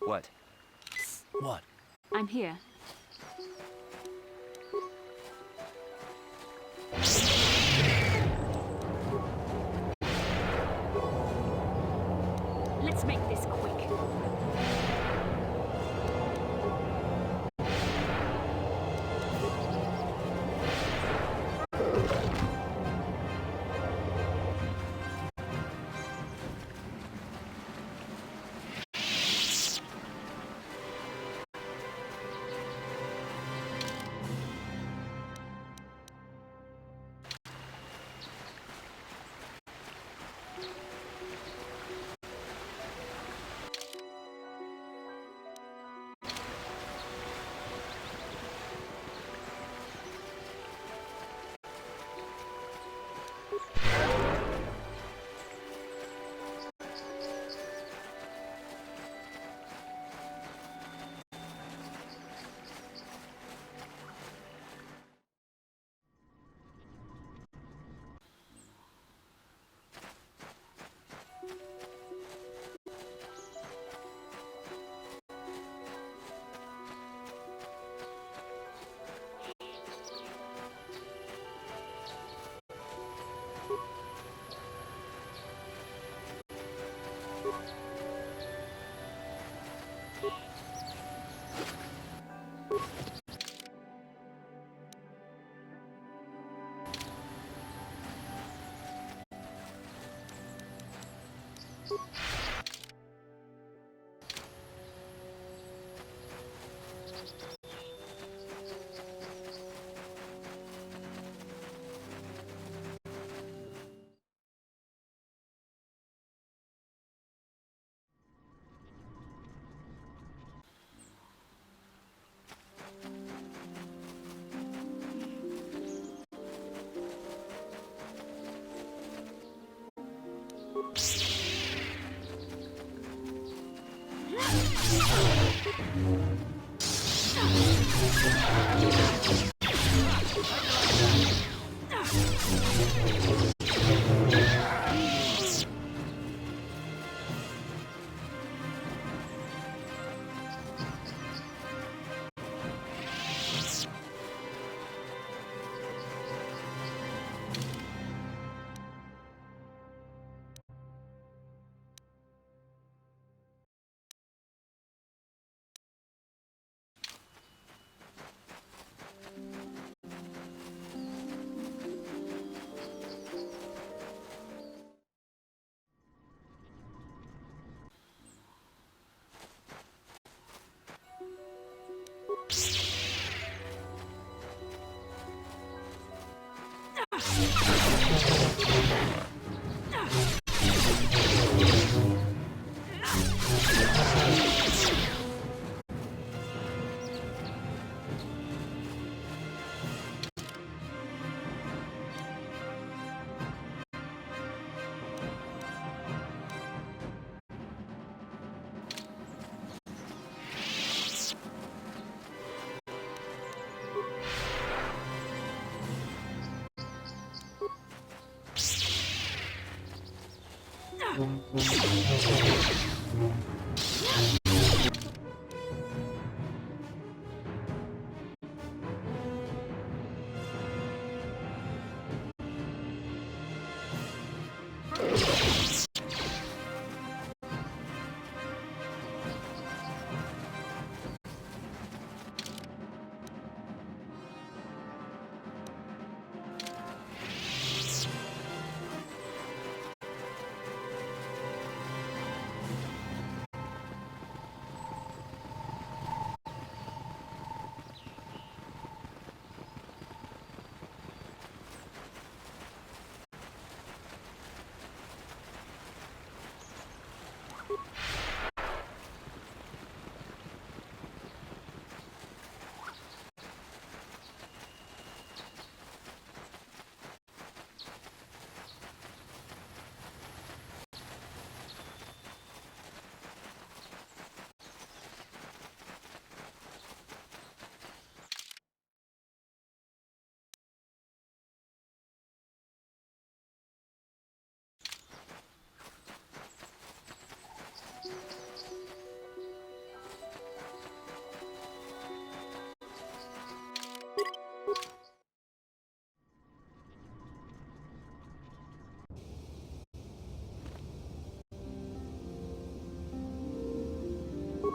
What? What? I'm here. Let's make this quick.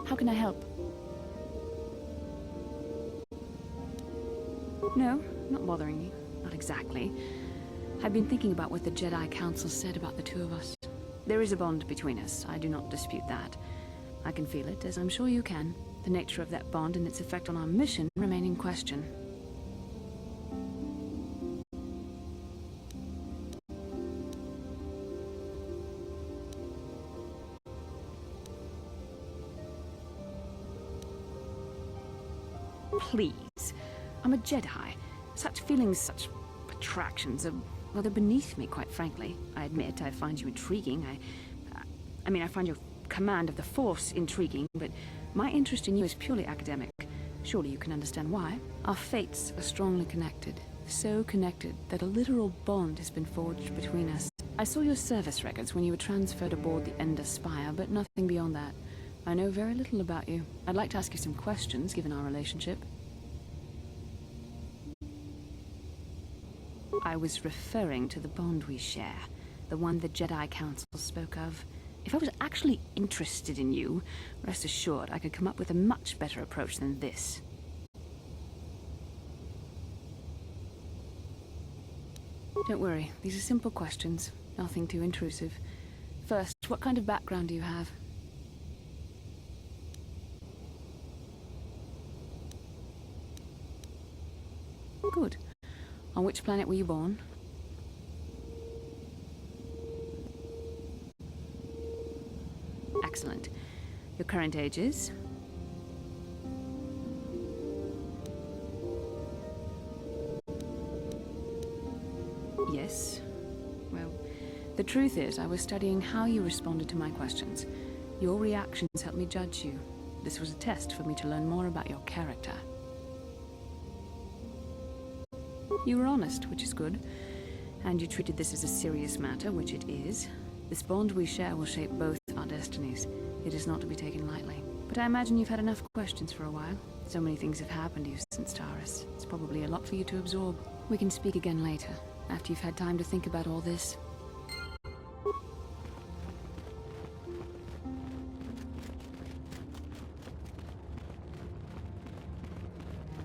How can I help? No, not bothering you. Not exactly. I've been thinking about what the Jedi Council said about the two of us. There is a bond between us. I do not dispute that. I can feel it, as I'm sure you can. The nature of that bond and its effect on our mission remain in question. Please. I'm a Jedi. Such feelings, such attractions are, well, they're beneath me, quite frankly. I admit I find you intriguing. I find your command of the Force intriguing, but my interest in you is purely academic. Surely you can understand why. Our fates are strongly connected. So connected that a literal bond has been forged between us. I saw your service records when you were transferred aboard the Ender Spire, but nothing beyond that. I know very little about you. I'd like to ask you some questions, given our relationship. I was referring to the bond we share, the one the Jedi Council spoke of. If I was actually interested in you, rest assured I could come up with a much better approach than this. Don't worry, these are simple questions, nothing too intrusive. First, what kind of background do you have? Good. On which planet were you born? Excellent. Your current age is? Yes. Well, The truth is, I was studying how you responded to my questions. Your reactions helped me judge you. This was a test for me to learn more about your character. You were honest, which is good. And you treated this as a serious matter, which it is. This bond we share will shape both our destinies. It is not to be taken lightly. But I imagine you've had enough questions for a while. So many things have happened to you since Taurus. It's probably a lot for you to absorb. We can speak again later, after you've had time to think about all this.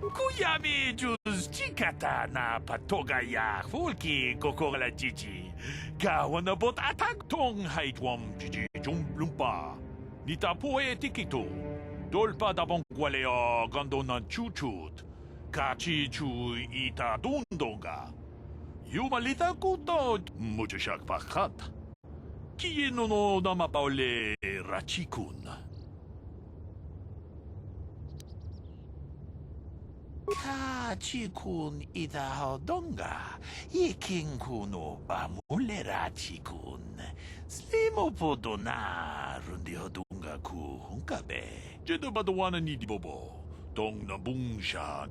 Kuyami juz chikata na patogaya fulki kokola jiji. Gawanabot atak tong haitwam jiji jumblumpa. Nitapoe tikito. Dolpa dabong gwaleo gondonan chuchut. Kachi chu ita dundonga. Yumalita kuto mujashak pakat. Kieno no namapaule rachikun. Kachikun ita hodonga. Iking kuno bamulera chikun. Slimo podona rundi hodunga ku hunkabe. Jedo badawana ni dibobo. Dong na bungshan.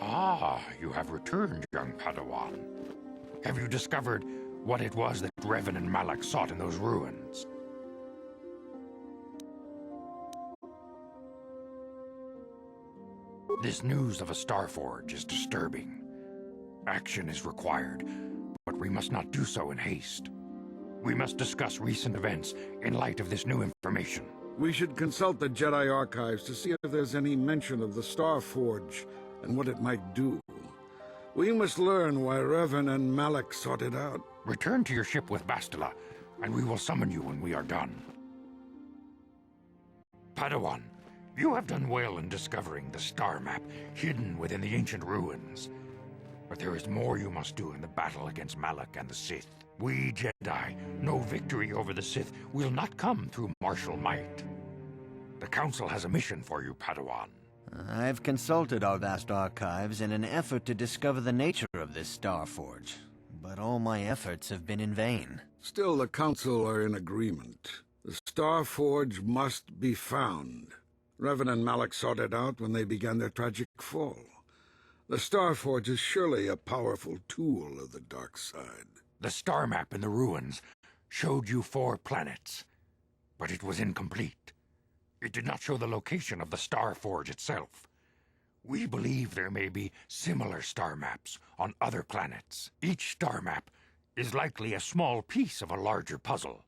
Ah, you have returned, young Padawan. Have you discovered what it was that Revan and Malak sought in those ruins? This news of a Starforge is disturbing. Action is required, but we must not do so in haste. We must discuss recent events in light of this new information. We should consult the Jedi archives to see if there's any mention of the Starforge and what it might do. We must learn why Revan and Malak sought it out. Return to your ship with Bastila, and we will summon you when we are done. Padawan, you have done well in discovering the star map hidden within the ancient ruins. But there is more you must do in the battle against Malak and the Sith. We Jedi know victory over the Sith will not come through martial might. The Council has a mission for you, Padawan. I've consulted our vast archives in an effort to discover the nature of this Starforge, but all my efforts have been in vain. Still, the Council are in agreement. The Starforge must be found. Revan and Malak sought it out when they began their tragic fall. The Starforge is surely a powerful tool of the dark side. The star map in the ruins showed you 4 planets, but it was incomplete. It did not show the location of the Starforge itself. We believe there may be similar star maps on other planets. Each star map is likely a small piece of a larger puzzle.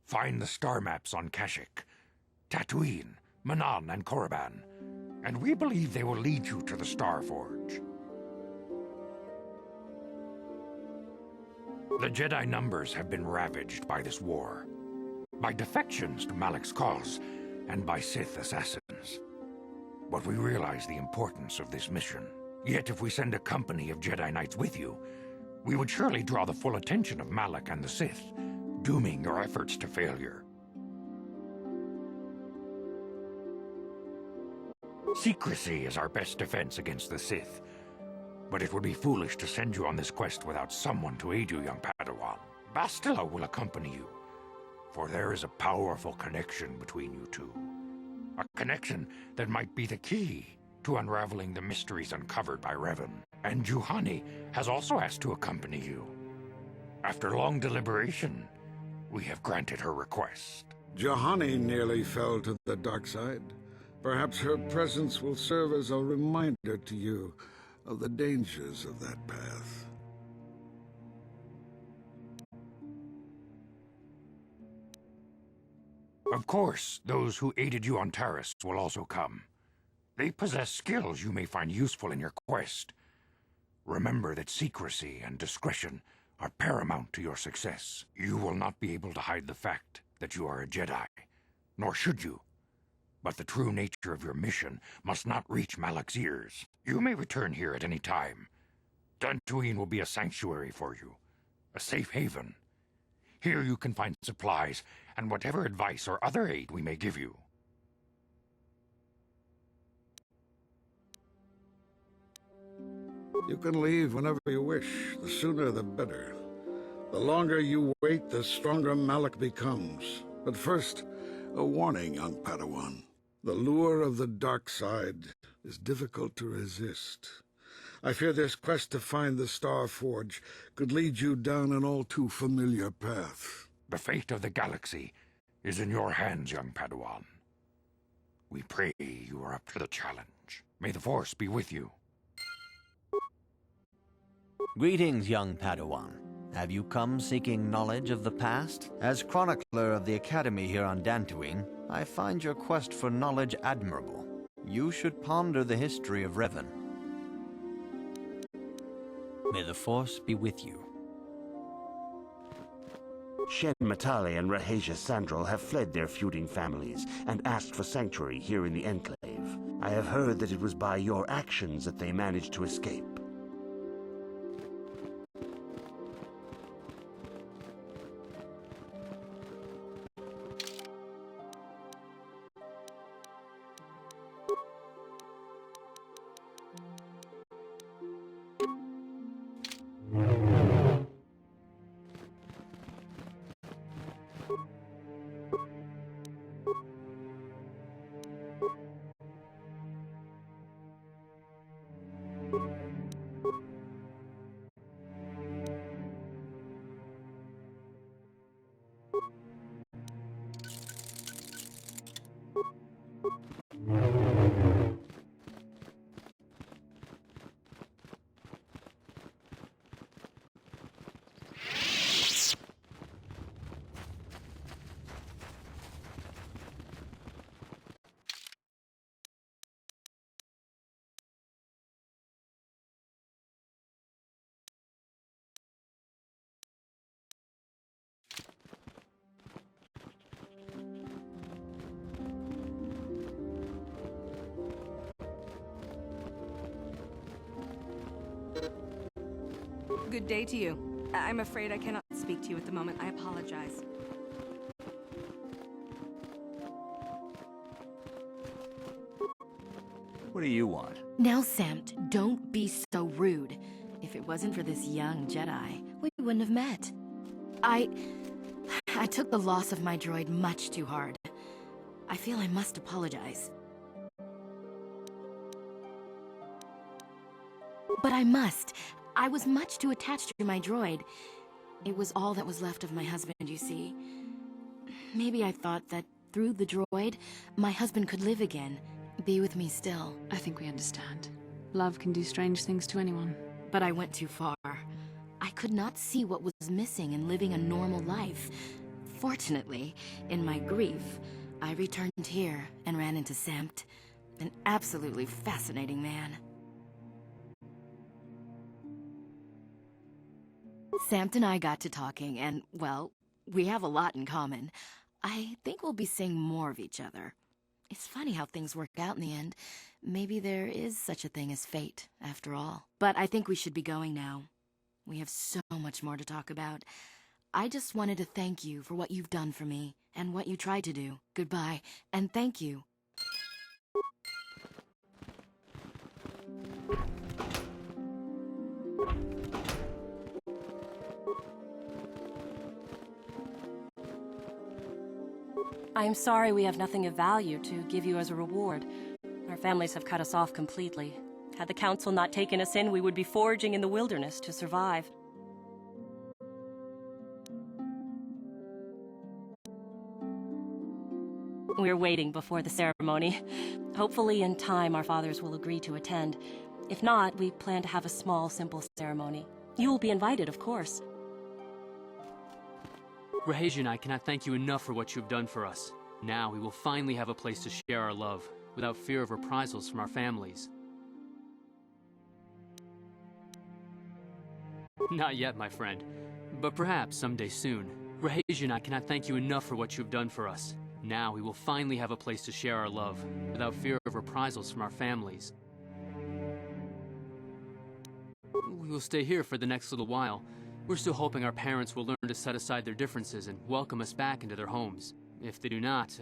Find the star maps on Kashyyyk, Dantooine, Manaan, and Korriban, and we believe they will lead you to the Starforge. The Jedi numbers have been ravaged by this war, by defections to Malak's cause, and by Sith assassins. But we realize the importance of this mission. Yet if we send a company of Jedi Knights with you, we would surely draw the full attention of Malak and the Sith, dooming your efforts to failure. Secrecy is our best defense against the Sith, but it would be foolish to send you on this quest without someone to aid you, young Padawan. Bastila will accompany you, for there is a powerful connection between you two. A connection that might be the key to unraveling the mysteries uncovered by Revan. And Juhani has also asked to accompany you. After long deliberation, we have granted her request. Juhani nearly fell to the dark side. Perhaps her presence will serve as a reminder to you of the dangers of that path. Of course, those who aided you on Taurus will also come. They possess skills you may find useful in your quest. Remember that secrecy and discretion are paramount to your success. You will not be able to hide the fact that you are a Jedi, nor should you. But the true nature of your mission must not reach Malak's ears. You may return here at any time. Dantooine will be a sanctuary for you, a safe haven. Here you can find supplies and whatever advice or other aid we may give you. You can leave whenever you wish. The sooner the better. The longer you wait, the stronger Malak becomes. But first, a warning, young Padawan. The lure of the dark side is difficult to resist. I fear this quest to find the Star Forge could lead you down an all too familiar path. The fate of the galaxy is in your hands, young Padawan. We pray you are up to the challenge. May the Force be with you. Greetings, young Padawan. Have you come seeking knowledge of the past? As chronicler of the Academy here on Dantooine, I find your quest for knowledge admirable. You should ponder the history of Revan. May the Force be with you. Shen Matale and Rahesia Sandral have fled their feuding families and asked for sanctuary here in the Enclave. I have heard that it was by your actions that they managed to escape. Good day to you. I'm afraid I cannot speak to you at the moment. I apologize. What do you want? Now, Samt, don't be so rude. If it wasn't for this young Jedi, we wouldn't have met. I took the loss of my droid much too hard. I feel I must apologize. But I must. I was much too attached to my droid. It was all that was left of my husband, you see. Maybe I thought that through the droid, my husband could live again, be with me still. I think we understand. Love can do strange things to anyone. But I went too far. I could not see what was missing in living a normal life. Fortunately, in my grief, I returned here and ran into Samt, an absolutely fascinating man. Samt and I got to talking, and, well, we have a lot in common. I think we'll be seeing more of each other. It's funny how things work out in the end. Maybe there is such a thing as fate, after all. But I think we should be going now. We have so much more to talk about. I just wanted to thank you for what you've done for me, and what you tried to do. Goodbye, and thank you. I am sorry we have nothing of value to give you as a reward. Our families have cut us off completely. Had the Council not taken us in, we would be foraging in the wilderness to survive. We're waiting before the ceremony. Hopefully in time our fathers will agree to attend. If not, we plan to have a small, simple ceremony. You will be invited, of course. Rahesia and I cannot thank you enough for what you have done for us. Now we will finally have a place to share our love, without fear of reprisals from our families. Not yet, my friend, but perhaps someday soon. Rahesia and I cannot thank you enough for what you have done for us. Now we will finally have a place to share our love, without fear of reprisals from our families. We will stay here for the next little while. We're still hoping our parents will learn to set aside their differences and welcome us back into their homes. If they do not,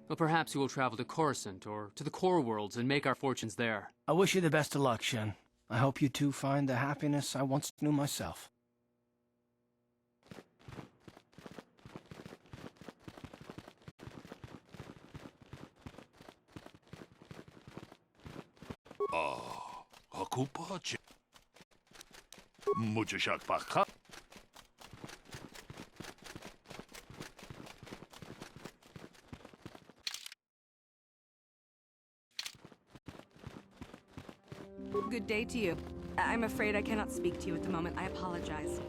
well, perhaps we will travel to Coruscant or to the core worlds and make our fortunes there. I wish you the best of luck, Shen. I hope you two find the happiness I once knew myself. Aku pa, Muchashak pa. Good day to you. I'm afraid I cannot speak to you at the moment. I apologize.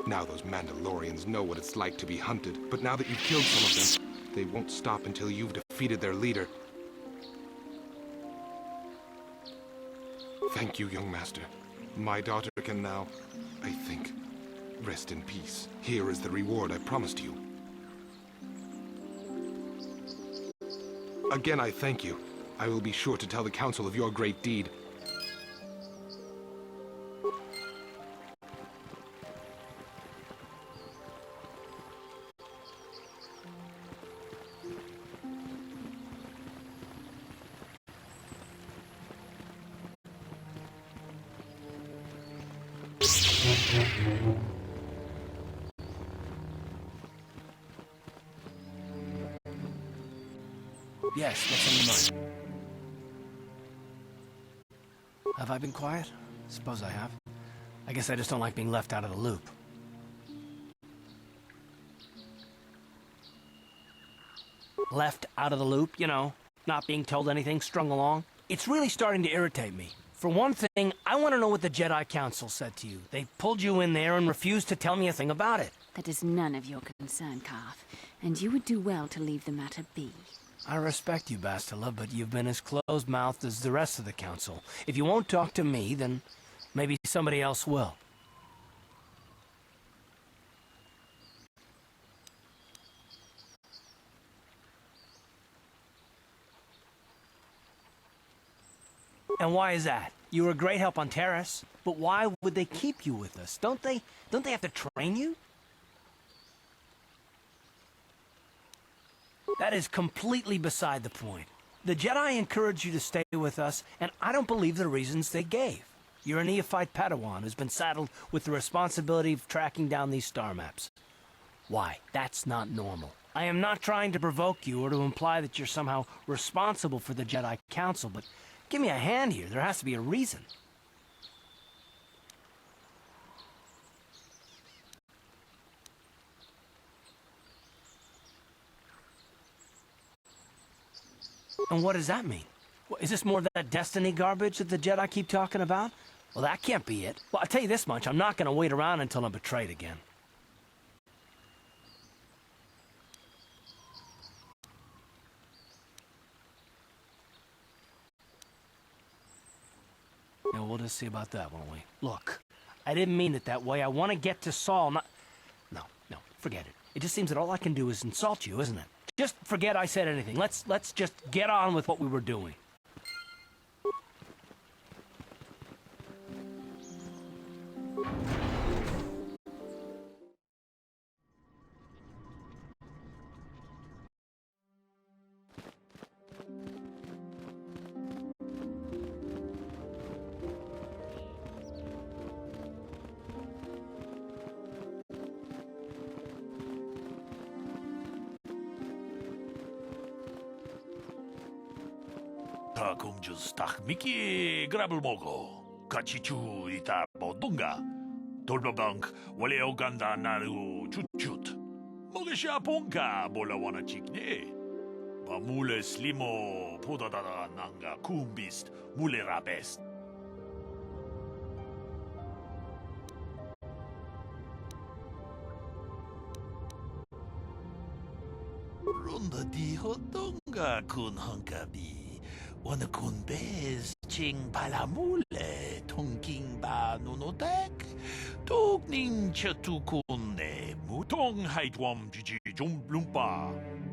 Now those Mandalorians know what it's like to be hunted, but now that you've killed some of them, they won't stop until you've defeated their leader. Thank you, young master. My daughter can now, I think, rest in peace. Here is the reward I promised you. Again, I thank you. I will be sure to tell the council of your great deed. Yes, what's on your mind? Have I been quiet? Suppose I have. I guess I just don't like being left out of the loop. Left out of the loop, you know, not being told anything, strung along. It's really starting to irritate me. For one thing, I want to know what the Jedi Council said to you. They pulled you in there and refused to tell me a thing about it. That is none of your concern, Carth, and you would do well to leave the matter be. I respect you, Bastila, but you've been as closed-mouthed as the rest of the Council. If you won't talk to me, then maybe somebody else will. And why is that? You were a great help on Terrace, but why would they keep you with us? Don't they have to train you? That is completely beside the point. The Jedi encouraged you to stay with us, and I don't believe the reasons they gave. You're a neophyte Padawan who's been saddled with the responsibility of tracking down these star maps. Why? That's not normal. I am not trying to provoke you or to imply that you're somehow responsible for the Jedi Council, but give me a hand here. There has to be a reason. And what does that mean? Is this more of that destiny garbage that the Jedi keep talking about? Well, that can't be it. Well, I'll tell you this much. I'm not going to wait around until I'm betrayed again. Yeah, we'll just see about that, won't we? Look, I didn't mean it that way. I want to get to Saul, not... No, forget it. It just seems that all I can do is insult you, isn't it? Just forget I said anything. Let's just get on with what we were doing. Takumjus takmiki grabul mogo. Kachichu ita bodunga. Tolbabank wale oganda naru chutchut. Mogesha ponka bola wana chikne. Bamule slimo podadada nanga kumbist mule rabest. Runda di hodonga kun hankabi. Wana kun bez ching palamule tongking ba nunotek. Tok ning chatukune mutong haitwam jiji jumblumpa.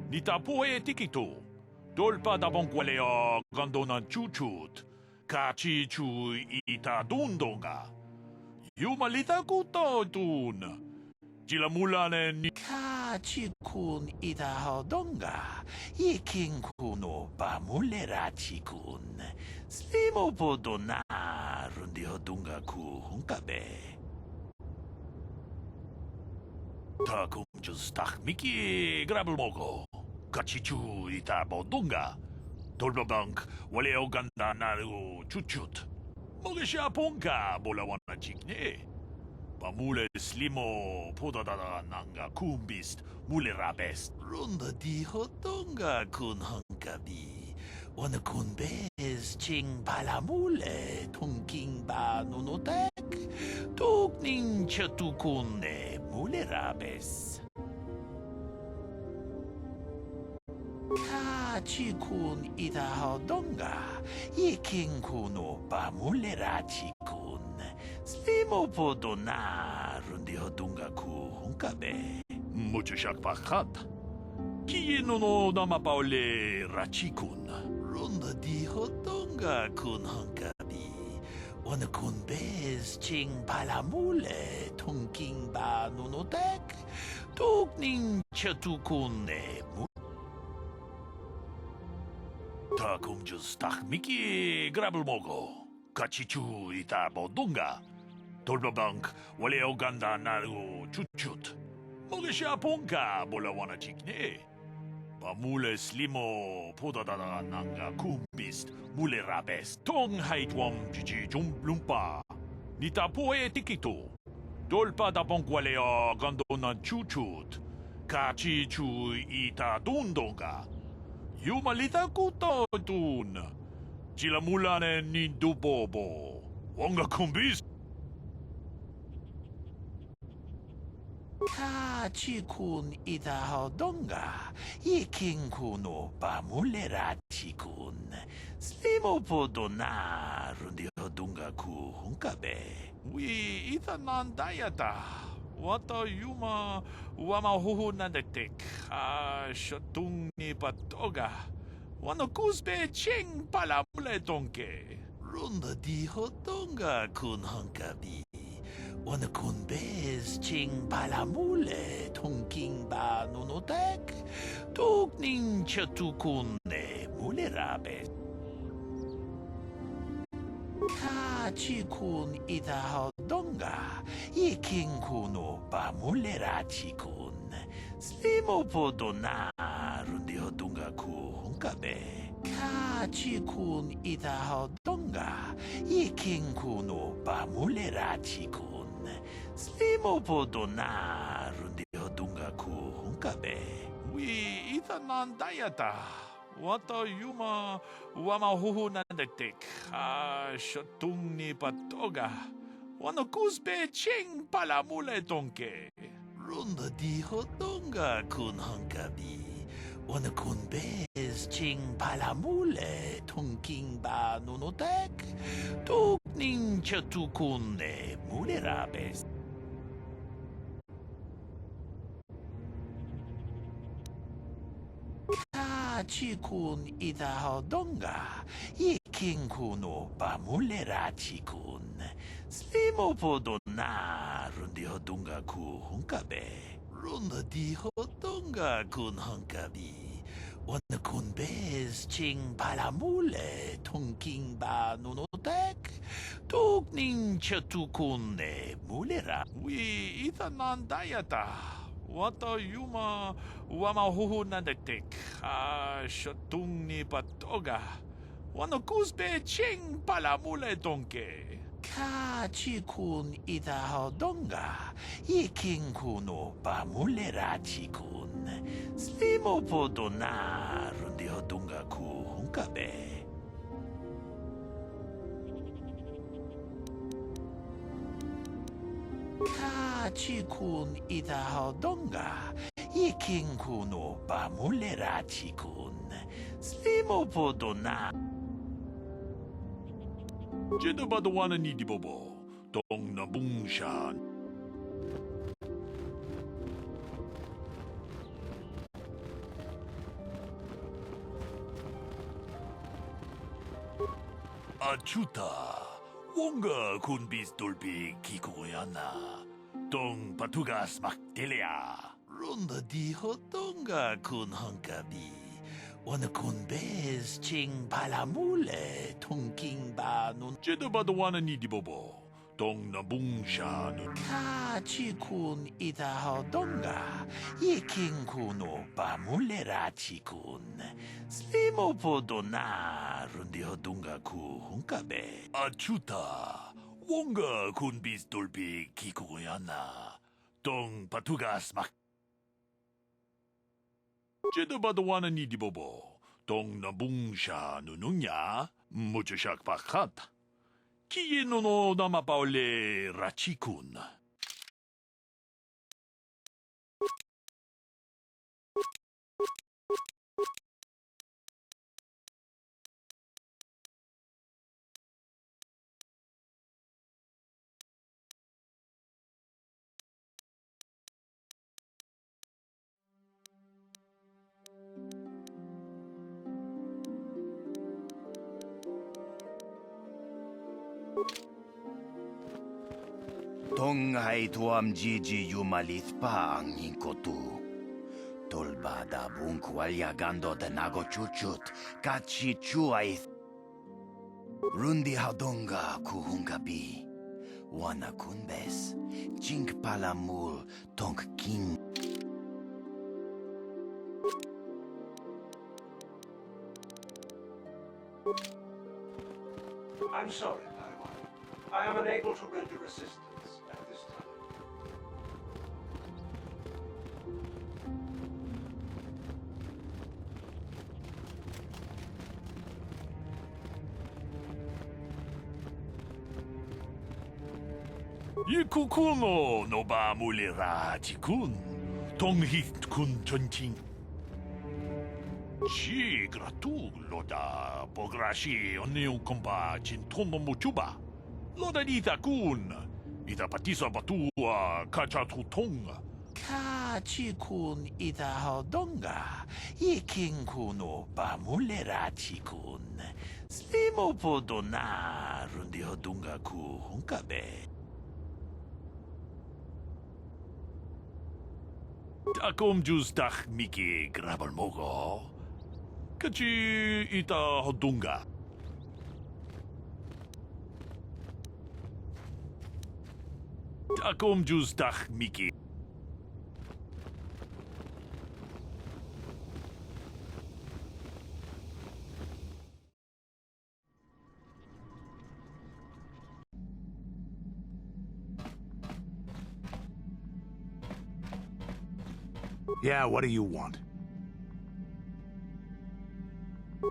Nitapoe tikito. Dolpa dabonkwalea gandonan chuchut. Kachi chu ita dundonga. Yumalita kuto dun. Jilamulane ni Kachi kun ita hodonga. Iking kuno ba mulerachi kun. Slimo podona rundi hodunga ku hunkabe. Takum justak miki grabulmogo. Kachichu ita bodunga. Dolbabank waleo ganda naru chuchut. Mogesha ponka bolawana chikne. Pamule slimo podadada nanga kumbist mule rabest. Runda di hodonga kun hankabi. Wana kun bez ching palamule tongking ba nunotek. Tok ning chatukune mule rabes. Kachi kun ita hodonga. Iking kuno ba mule rachi kun. Slimo podona rundi hodunga ku hunkabe. Mucho shakpakat. Kieno no namapaole rachikun. Runda di hodonga kun hunkabi. Wana kun bez ching palamule tongking ba nunotek. Tok ning chatukune Takum justak miki grabulmogo. Kachichu ita bodunga. Dolbabank waleo ganda naru chuchut. Mogesha ponka bolawana chikne. Pamule slimo podadada nanga kumbist mule rabest. Tong haitwam jiji jumblumpa. Nitapoe tikito. Dolpa dabonkwalea gandonan chuchut. Kachichu ita dundonga. Yumalita kuto dun. Jilamulane ni dubobo. Wonga kumbis. Kachi kun ita hodonga. Iking kuno ba mulerachi kun. Slimo podona rundi hodunga ku hunkabe. Wi ita nandayata. Wata yuma wama huhu nandetek. Shotung ni patoga. Wano kusbe ching palamule donke. Runda di hodonga kun hankabi. Wana kun bez ching palamule tongking ba nunotek. Tok ning chatukune mule rabes. Kachi kun ita hodonga. Iking kuno ba mule rachi kun. Slimo podona rundi hodunga ku hunkabe. Kachi kun ita hodonga. Iking kuno ba mule rachi kun. Slimo podona rundi hodunga ku hunkabe. Wi ita nandayata. Wata yuma wama huhu nandetek. Shotung ni patoga. Wano kusbe ching palamule donke. Runda di hodonga kun hankabi. Wana kun bez ching palamule tongking ba nunotek. Tok ning chatukune mule rabes. Kachi kun ita hodonga. Iking kuno ba mule rachi kun. Slimo podona rundi hodunga ku hunkabe. Runda di hodonga kun hankabi. Wana kun bez ching palamule tongking ba nunotek. Tok ning chatukune mule ra. Wi ita nandayata. Wata yuma wama huhu nandetek. Shotung ni patoga. Wano kusbe ching palamule donke. Kachi kun ita hodonga. Iking kuno ba mule rachi kun. Slimo podona rundi hodunga ku hunkabe. Kachi kun ita hodonga. Iking kuno bamulera chikun. Slimo podona. Jeda badawana ni dibobo. Tong na bungshan. Achuta. Wonga kun bis dolpi kikoyana. Tong patugas maktelia. Runda di hotonga kun hankabi. Wana kun bez ching palamule. Tong king ba nun. Jeda badawana ni dibobo. Tong na bungsha nun. Ka chi kun ita hodonga. Ye king kuno pamulera chi kun. Slimo podona. Rundi hodonga ku hunkabe. Achuta. Wonga kun bis dolpi kikoyana. Tong patugas mak. Jeda badawana ni dibobo. Tong na bungsha nununya. Muchashak pakat. Kiye no no namapaole rachikun. Tonghay tuam jiji yumalit pa ang inkotu. Tolbada bunkwalya de nago chuchut, kachi chuay. Rundi hadonga kuhungabi. Wana kunbes, chink palamul, tonk king. I'm sorry, Padawan. I am unable to render assistance at this time. Yikukuno no ba mulera chikun. Tonghit kun chonching. Chi gratu loda pograshi oneu komba chintono mochuba. Loda dita kun. Ita patisa batua kachatutong. Ka chikun ita hodonga. Iking kuno ba mulera chikun. Slimo podona rundi hodunga ku hunkabe. Takom justach miki grabal mogo. Kachi ita hodunga. Takom justach miki. Yeah, what do you want?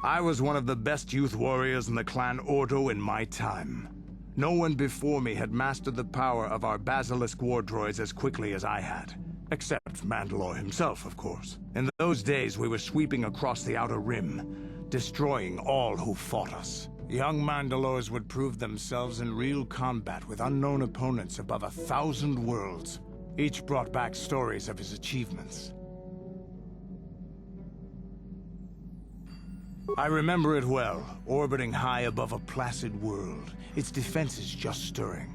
I was one of the best youth warriors in the clan Ordo in my time. No one before me had mastered the power of our basilisk war droids as quickly as I had. Except Mandalore himself, of course. In those days, we were sweeping across the Outer Rim, destroying all who fought us. Young Mandalores would prove themselves in real combat with unknown opponents above 1,000 worlds. Each brought back stories of his achievements. I remember it well, orbiting high above a placid world, its defenses just stirring.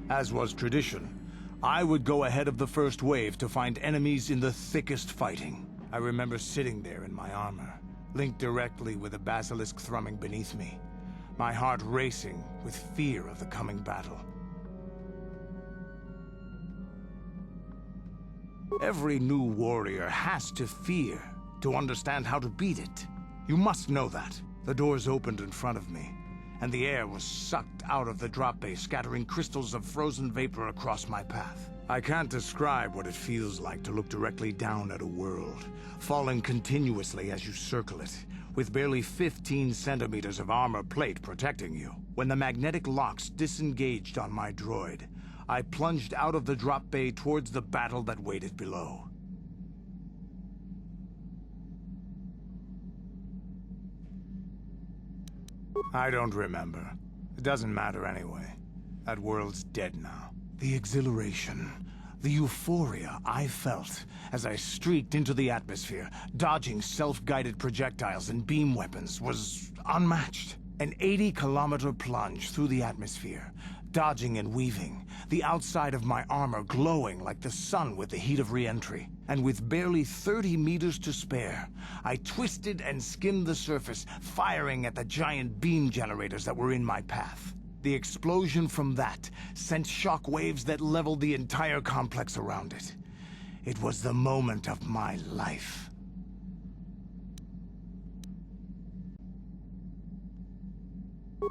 As was tradition, I would go ahead of the first wave to find enemies in the thickest fighting. I remember sitting there in my armor, linked directly with a basilisk thrumming beneath me, my heart racing with fear of the coming battle. Every new warrior has to fear to understand how to beat it. You must know that. The doors opened in front of me, and the air was sucked out of the drop bay, scattering crystals of frozen vapor across my path. I can't describe what it feels like to look directly down at a world, falling continuously as you circle it, with barely 15 centimeters of armor plate protecting you. When the magnetic locks disengaged on my droid, I plunged out of the drop bay towards the battle that waited below. I don't remember. It doesn't matter anyway. That world's dead now. The exhilaration, the euphoria I felt as I streaked into the atmosphere, dodging self-guided projectiles and beam weapons, was unmatched. An 80-kilometer plunge through the atmosphere, dodging and weaving, the outside of my armor glowing like the sun with the heat of re-entry. And with barely 30 meters to spare, I twisted and skimmed the surface, firing at the giant beam generators that were in my path. The explosion from that sent shock waves that leveled the entire complex around it. It was the moment of my life.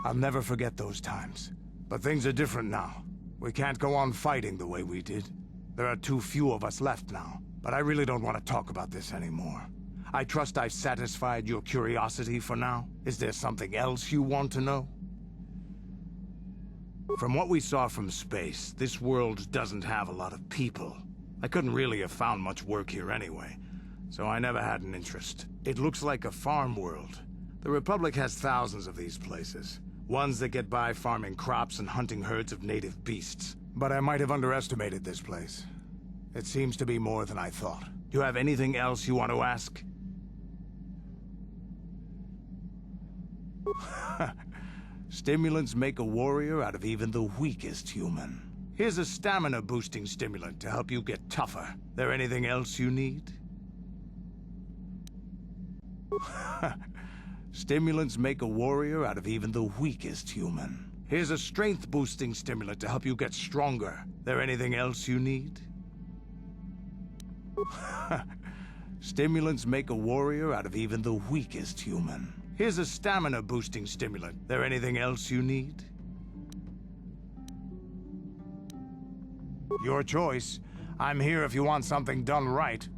I'll never forget those times. But things are different now. We can't go on fighting the way we did. There are too few of us left now. But I really don't want to talk about this anymore. I trust I've satisfied your curiosity for now. Is there something else you want to know? From what we saw from space, this world doesn't have a lot of people. I couldn't really have found much work here anyway, so I never had an interest. It looks like a farm world. The Republic has thousands of these places. Ones that get by farming crops and hunting herds of native beasts. But I might have underestimated this place. It seems to be more than I thought. Do you have anything else you want to ask? Stimulants make a warrior out of even the weakest human. Here's a stamina-boosting stimulant to help you get tougher. There anything else you need? Stimulants make a warrior out of even the weakest human. Here's a strength-boosting stimulant to help you get stronger. There anything else you need? Stimulants make a warrior out of even the weakest human. Here's a stamina-boosting stimulant. There anything else you need? Your choice. I'm here if you want something done right.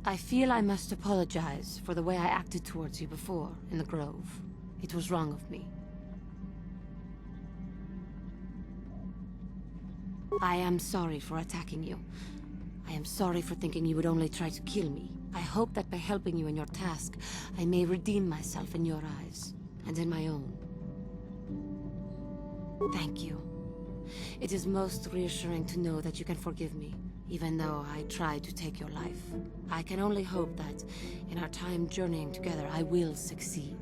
I feel I must apologize for the way I acted towards you before in the Grove. It was wrong of me. I am sorry for attacking you. I am sorry for thinking you would only try to kill me. I hope that by helping you in your task, I may redeem myself in your eyes, and in my own. Thank you. It is most reassuring to know that you can forgive me, even though I tried to take your life. I can only hope that, in our time journeying together, I will succeed.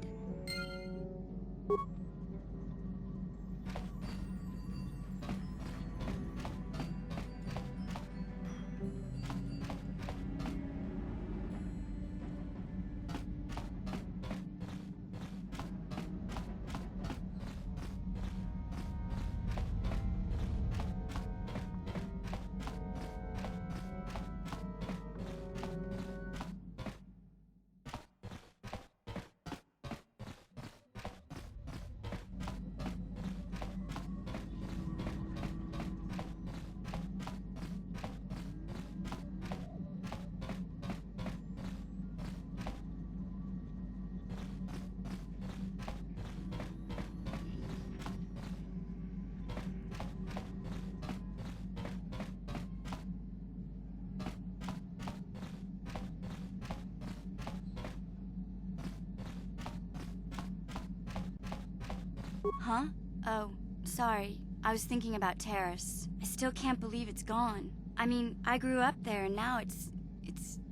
Huh? Oh, sorry. I was thinking about Terrace. I still can't believe it's gone. I mean, I grew up there and now it's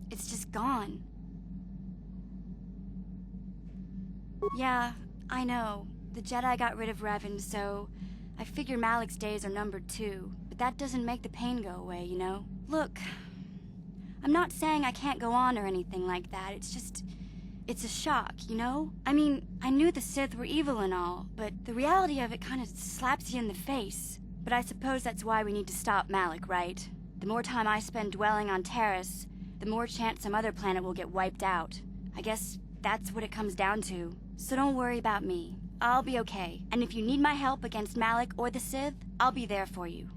just gone. Yeah, I know. The Jedi got rid of Revan, so I figure Malik's days are numbered too. But that doesn't make the pain go away, you know? Look, I'm not saying I can't go on or anything like that. It's just... it's a shock, you know? I mean, I knew the Sith were evil and all, but the reality of it kind of slaps you in the face. But I suppose that's why we need to stop Malik, right? The more time I spend dwelling on Terrace, the more chance some other planet will get wiped out. I guess that's what it comes down to. So don't worry about me. I'll be okay. And if you need my help against Malik or the Sith, I'll be there for you.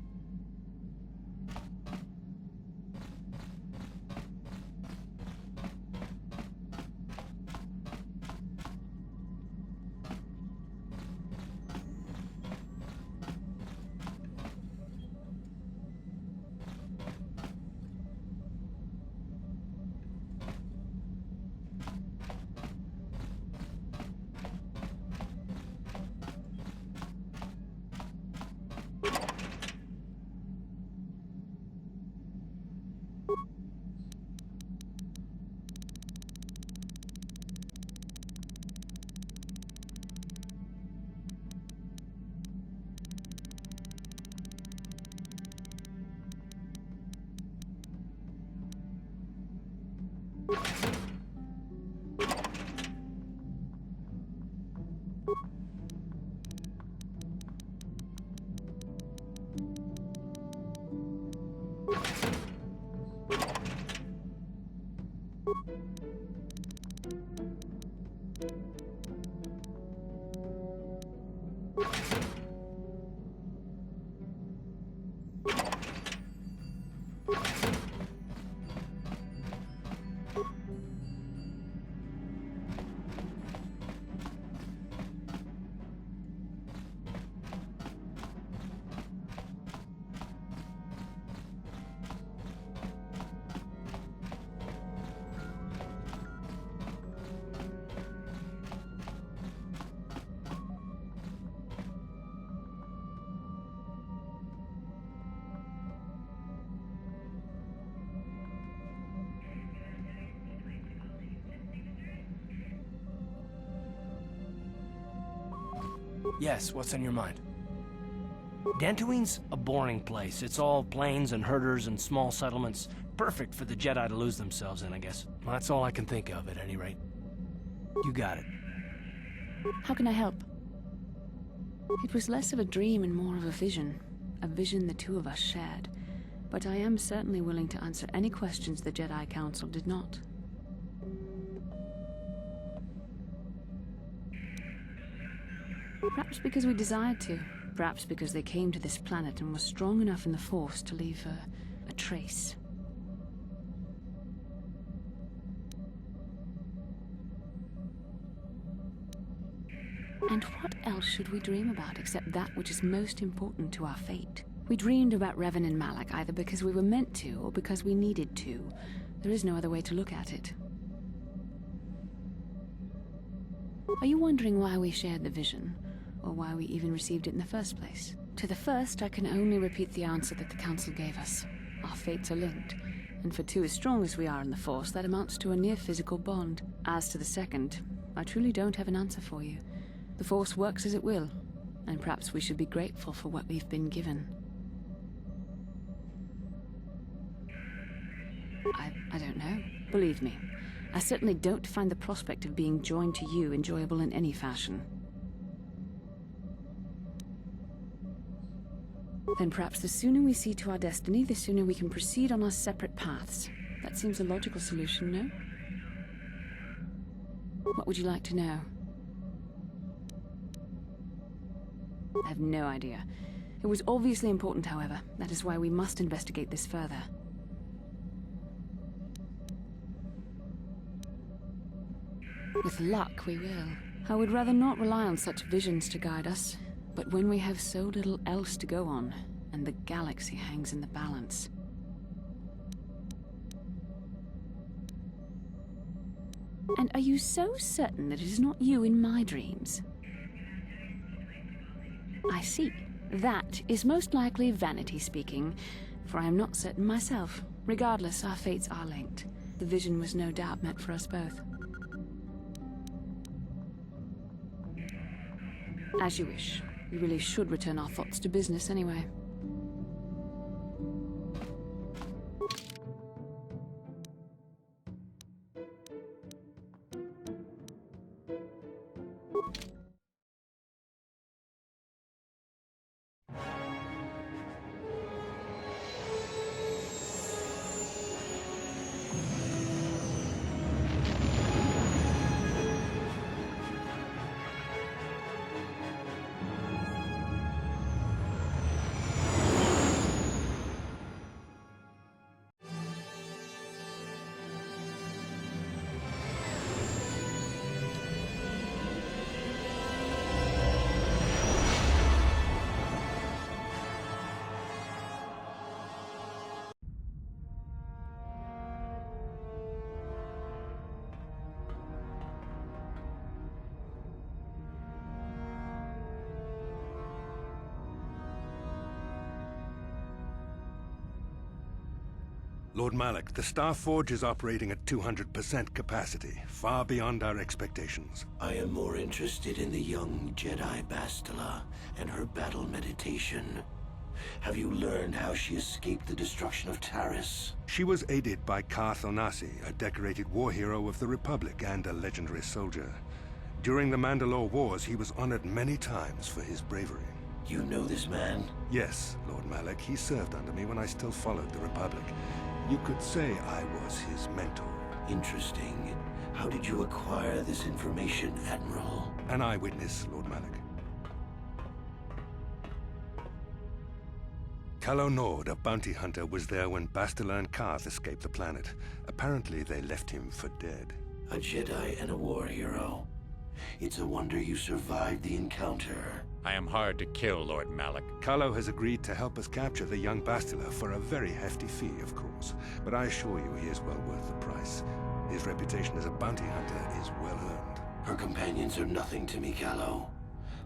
Yes, what's on your mind? Dantooine's a boring place. It's all plains and herders and small settlements. Perfect for the Jedi to lose themselves in, I guess. Well, that's all I can think of, at any rate. You got it. How can I help? It was less of a dream and more of a vision the two of us shared. But I am certainly willing to answer any questions the Jedi Council did not. Perhaps because we desired to. Perhaps because they came to this planet and were strong enough in the Force to leave a trace. And what else should we dream about except that which is most important to our fate? We dreamed about Revan and Malak either because we were meant to or because we needed to. There is no other way to look at it. Are you wondering why we shared the vision? Or why we even received it in the first place? To the first, I can only repeat the answer that the Council gave us. Our fates are linked. And for two as strong as we are in the Force, that amounts to a near-physical bond. As to the second, I truly don't have an answer for you. The Force works as it will, and perhaps we should be grateful for what we've been given. I don't know. Believe me, I certainly don't find the prospect of being joined to you enjoyable in any fashion. Then perhaps the sooner we see to our destiny, the sooner we can proceed on our separate paths. That seems a logical solution, no? What would you like to know? I have no idea. It was obviously important, however. That is why we must investigate this further. With luck, we will. I would rather not rely on such visions to guide us. But when we have so little else to go on, and the galaxy hangs in the balance... And are you so certain that it is not you in my dreams? I see. That is most likely vanity speaking, for I am not certain myself. Regardless, our fates are linked. The vision was no doubt meant for us both. As you wish. We really should return our thoughts to business anyway. Lord Malak, the Star Forge is operating at 200% capacity, far beyond our expectations. I am more interested in the young Jedi Bastila and her battle meditation. Have you learned how she escaped the destruction of Taris? She was aided by Karth Onasi, a decorated war hero of the Republic and a legendary soldier. During the Mandalore Wars, he was honored many times for his bravery. You know this man? Yes, Lord Malak. He served under me when I still followed the Republic. You could say I was his mentor. Interesting. How did you acquire this information, Admiral? An eyewitness, Lord Malak. Calo Nord, a bounty hunter, was there when Bastila and Karth escaped the planet. Apparently, they left him for dead. A Jedi and a war hero. It's a wonder you survived the encounter. I am hard to kill, Lord Malak. Calo has agreed to help us capture the young Bastila for a very hefty fee, of course. But I assure you he is well worth the price. His reputation as a bounty hunter is well earned. Her companions are nothing to me, Calo.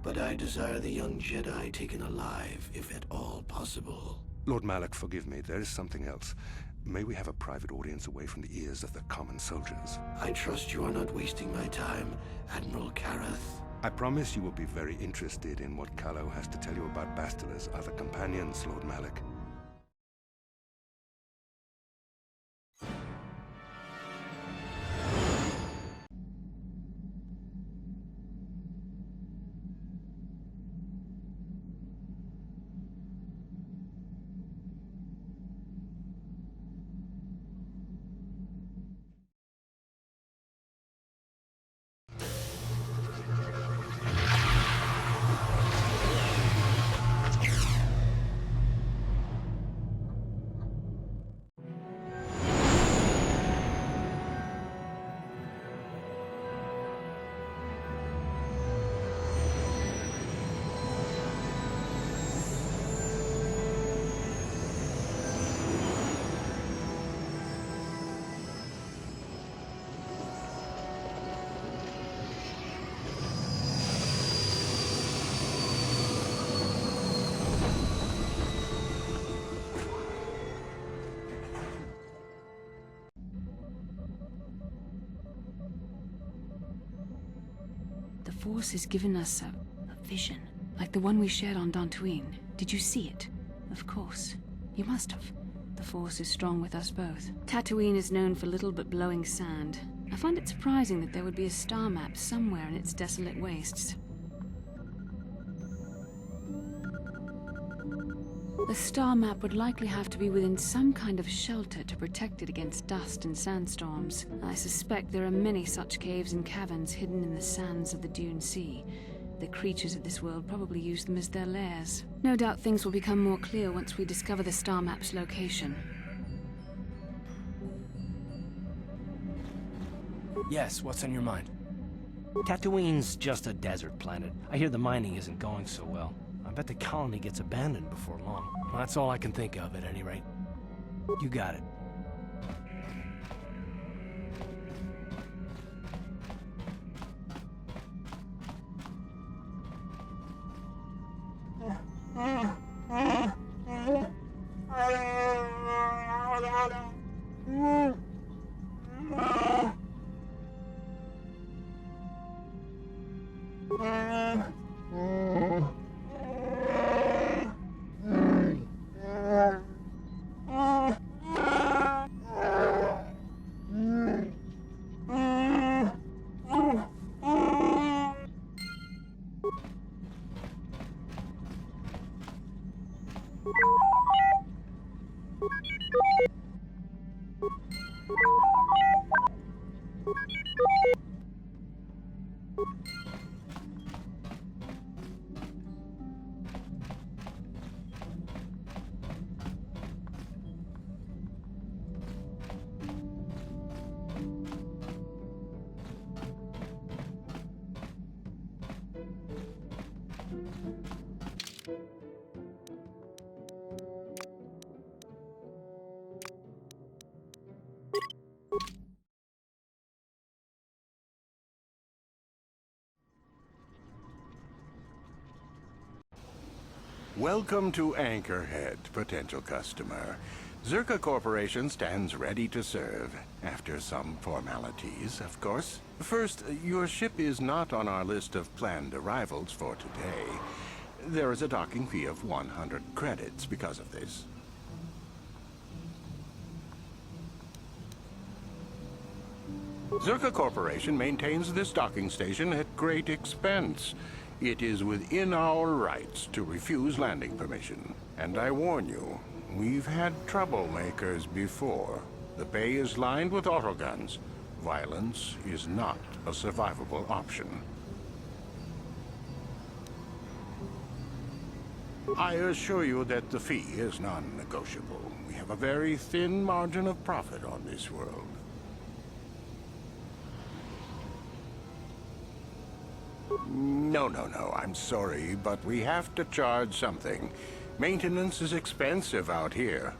But I desire the young Jedi taken alive, if at all possible. Lord Malak, forgive me. There is something else. May we have a private audience away from the ears of the common soldiers? I trust you are not wasting my time, Admiral Kareth. I promise you will be very interested in what Calo has to tell you about Bastila's other companions, Lord Malak. Force has given us a vision, like the one we shared on Dantooine. Did you see it? Of course. You must have. The Force is strong with us both. Tatooine is known for little but blowing sand. I find it surprising that there would be a star map somewhere in its desolate wastes. The star map would likely have to be within some kind of shelter to protect it against dust and sandstorms. I suspect there are many such caves and caverns hidden in the sands of the Dune Sea. The creatures of this world probably use them as their lairs. No doubt things will become more clear once we discover the star map's location. Yes, what's on your mind? Tatooine's just a desert planet. I hear the mining isn't going so well. I bet the colony gets abandoned before long. Well, that's all I can think of, at any rate. You got it. Welcome to Anchorhead, potential customer. Zerka Corporation stands ready to serve, after some formalities, of course. First, your ship is not on our list of planned arrivals for today. There is a docking fee of 100 credits because of this. Zerka Corporation maintains this docking station at great expense. It is within our rights to refuse landing permission. And I warn you, we've had troublemakers before. The bay is lined with autoguns. Violence is not a survivable option. I assure you that the fee is non-negotiable. We have a very thin margin of profit on this world. No, I'm sorry, but we have to charge something. Maintenance is expensive out here.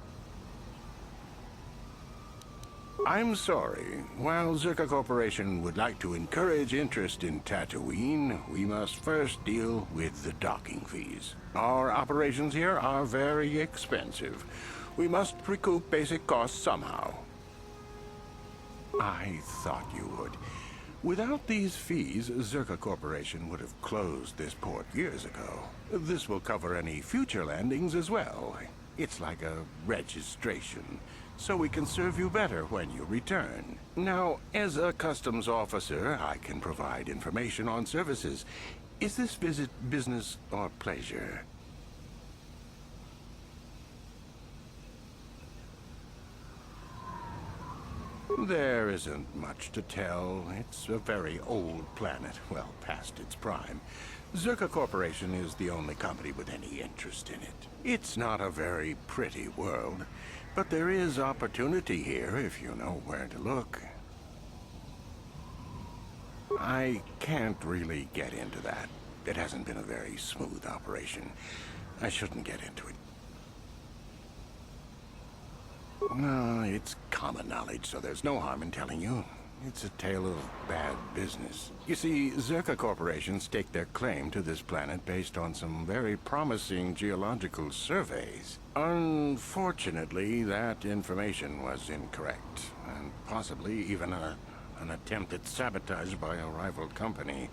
I'm sorry. While Zerka Corporation would like to encourage interest in Tatooine, we must first deal with the docking fees. Our operations here are very expensive. We must recoup basic costs somehow. I thought you would. Without these fees, Zerka Corporation would have closed this port years ago. This will cover any future landings as well. It's like a registration, so we can serve you better when you return. Now, as a customs officer, I can provide information on services. Is this visit business or pleasure? There isn't much to tell. It's a very old planet, well past its prime. Zerka Corporation is the only company with any interest in it. It's not a very pretty world, but there is opportunity here if you know where to look. I can't really get into that. It hasn't been a very smooth operation. I shouldn't get into it. No, it's common knowledge, so there's no harm in telling you. It's a tale of bad business. You see, Zerka Corporation staked their claim to this planet based on some very promising geological surveys. Unfortunately, that information was incorrect, and possibly even an attempt at sabotage by a rival company.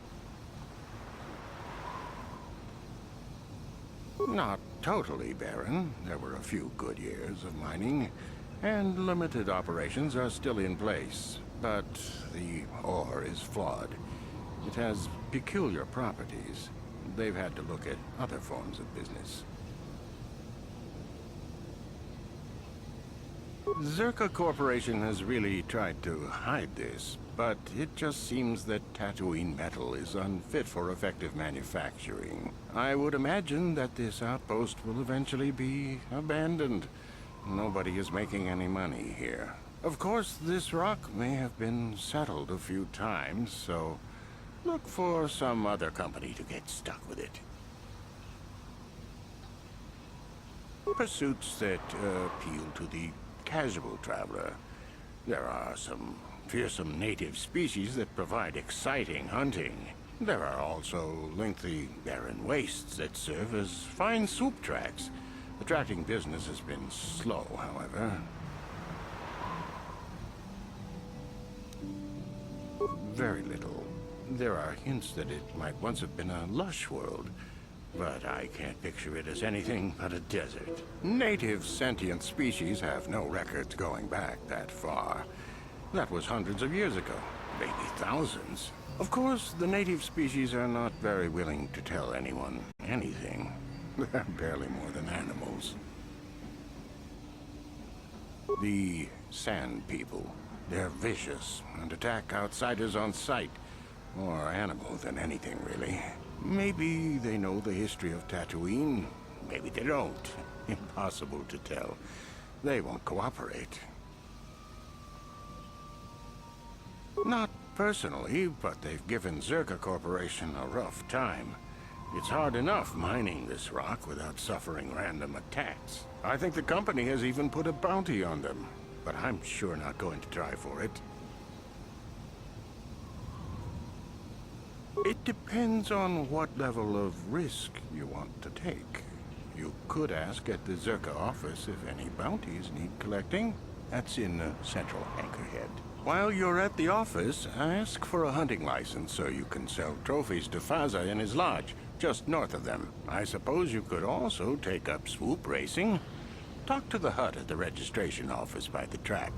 Not totally barren. There were a few good years of mining, and limited operations are still in place. But the ore is flawed. It has peculiar properties. They've had to look at other forms of business. Zerka Corporation has really tried to hide this, but it just seems that Dantooine metal is unfit for effective manufacturing. I would imagine that this outpost will eventually be abandoned. Nobody is making any money here. Of course, this rock may have been settled a few times, so look for some other company to get stuck with it. Pursuits that appeal to the casual traveler. There are some fearsome native species that provide exciting hunting. There are also lengthy, barren wastes that serve as fine soup tracks. Attracting business has been slow, however. Very little. There are hints that it might once have been a lush world, but I can't picture it as anything but a desert. Native sentient species have no records going back that far. That was hundreds of years ago, maybe thousands. Of course, the native species are not very willing to tell anyone anything. They're barely more than animals. The Sand People. They're vicious and attack outsiders on sight. More animal than anything, really. Maybe they know the history of Dantooine. Maybe they don't. Impossible to tell. They won't cooperate. Not personally, but they've given Zerka Corporation a rough time. It's hard enough mining this rock without suffering random attacks. I think the company has even put a bounty on them, but I'm sure not going to try for it. It depends on what level of risk you want to take. You could ask at the Zerka office if any bounties need collecting. That's in Central Anchorhead. While you're at the office, ask for a hunting license so you can sell trophies to Faza in his lodge, just north of them. I suppose you could also take up swoop racing. Talk to the hut at the registration office by the track.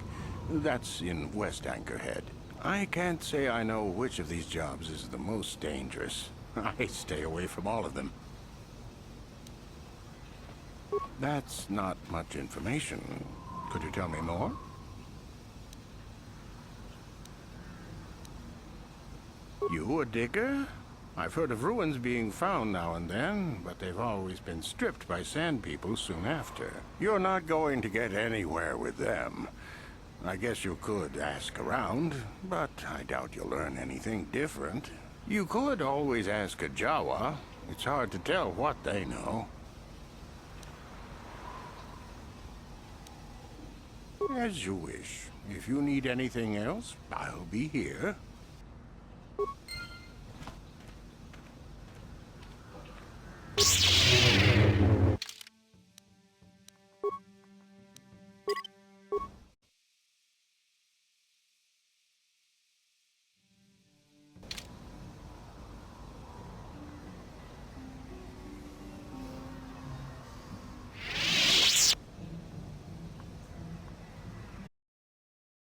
That's in West Anchorhead. I can't say I know which of these jobs is the most dangerous. I stay away from all of them. That's not much information. Could you tell me more? You a digger? I've heard of ruins being found now and then, but they've always been stripped by Sand People soon after. You're not going to get anywhere with them. I guess you could ask around, but I doubt you'll learn anything different. You could always ask a Jawa. It's hard to tell what they know. As you wish. If you need anything else, I'll be here.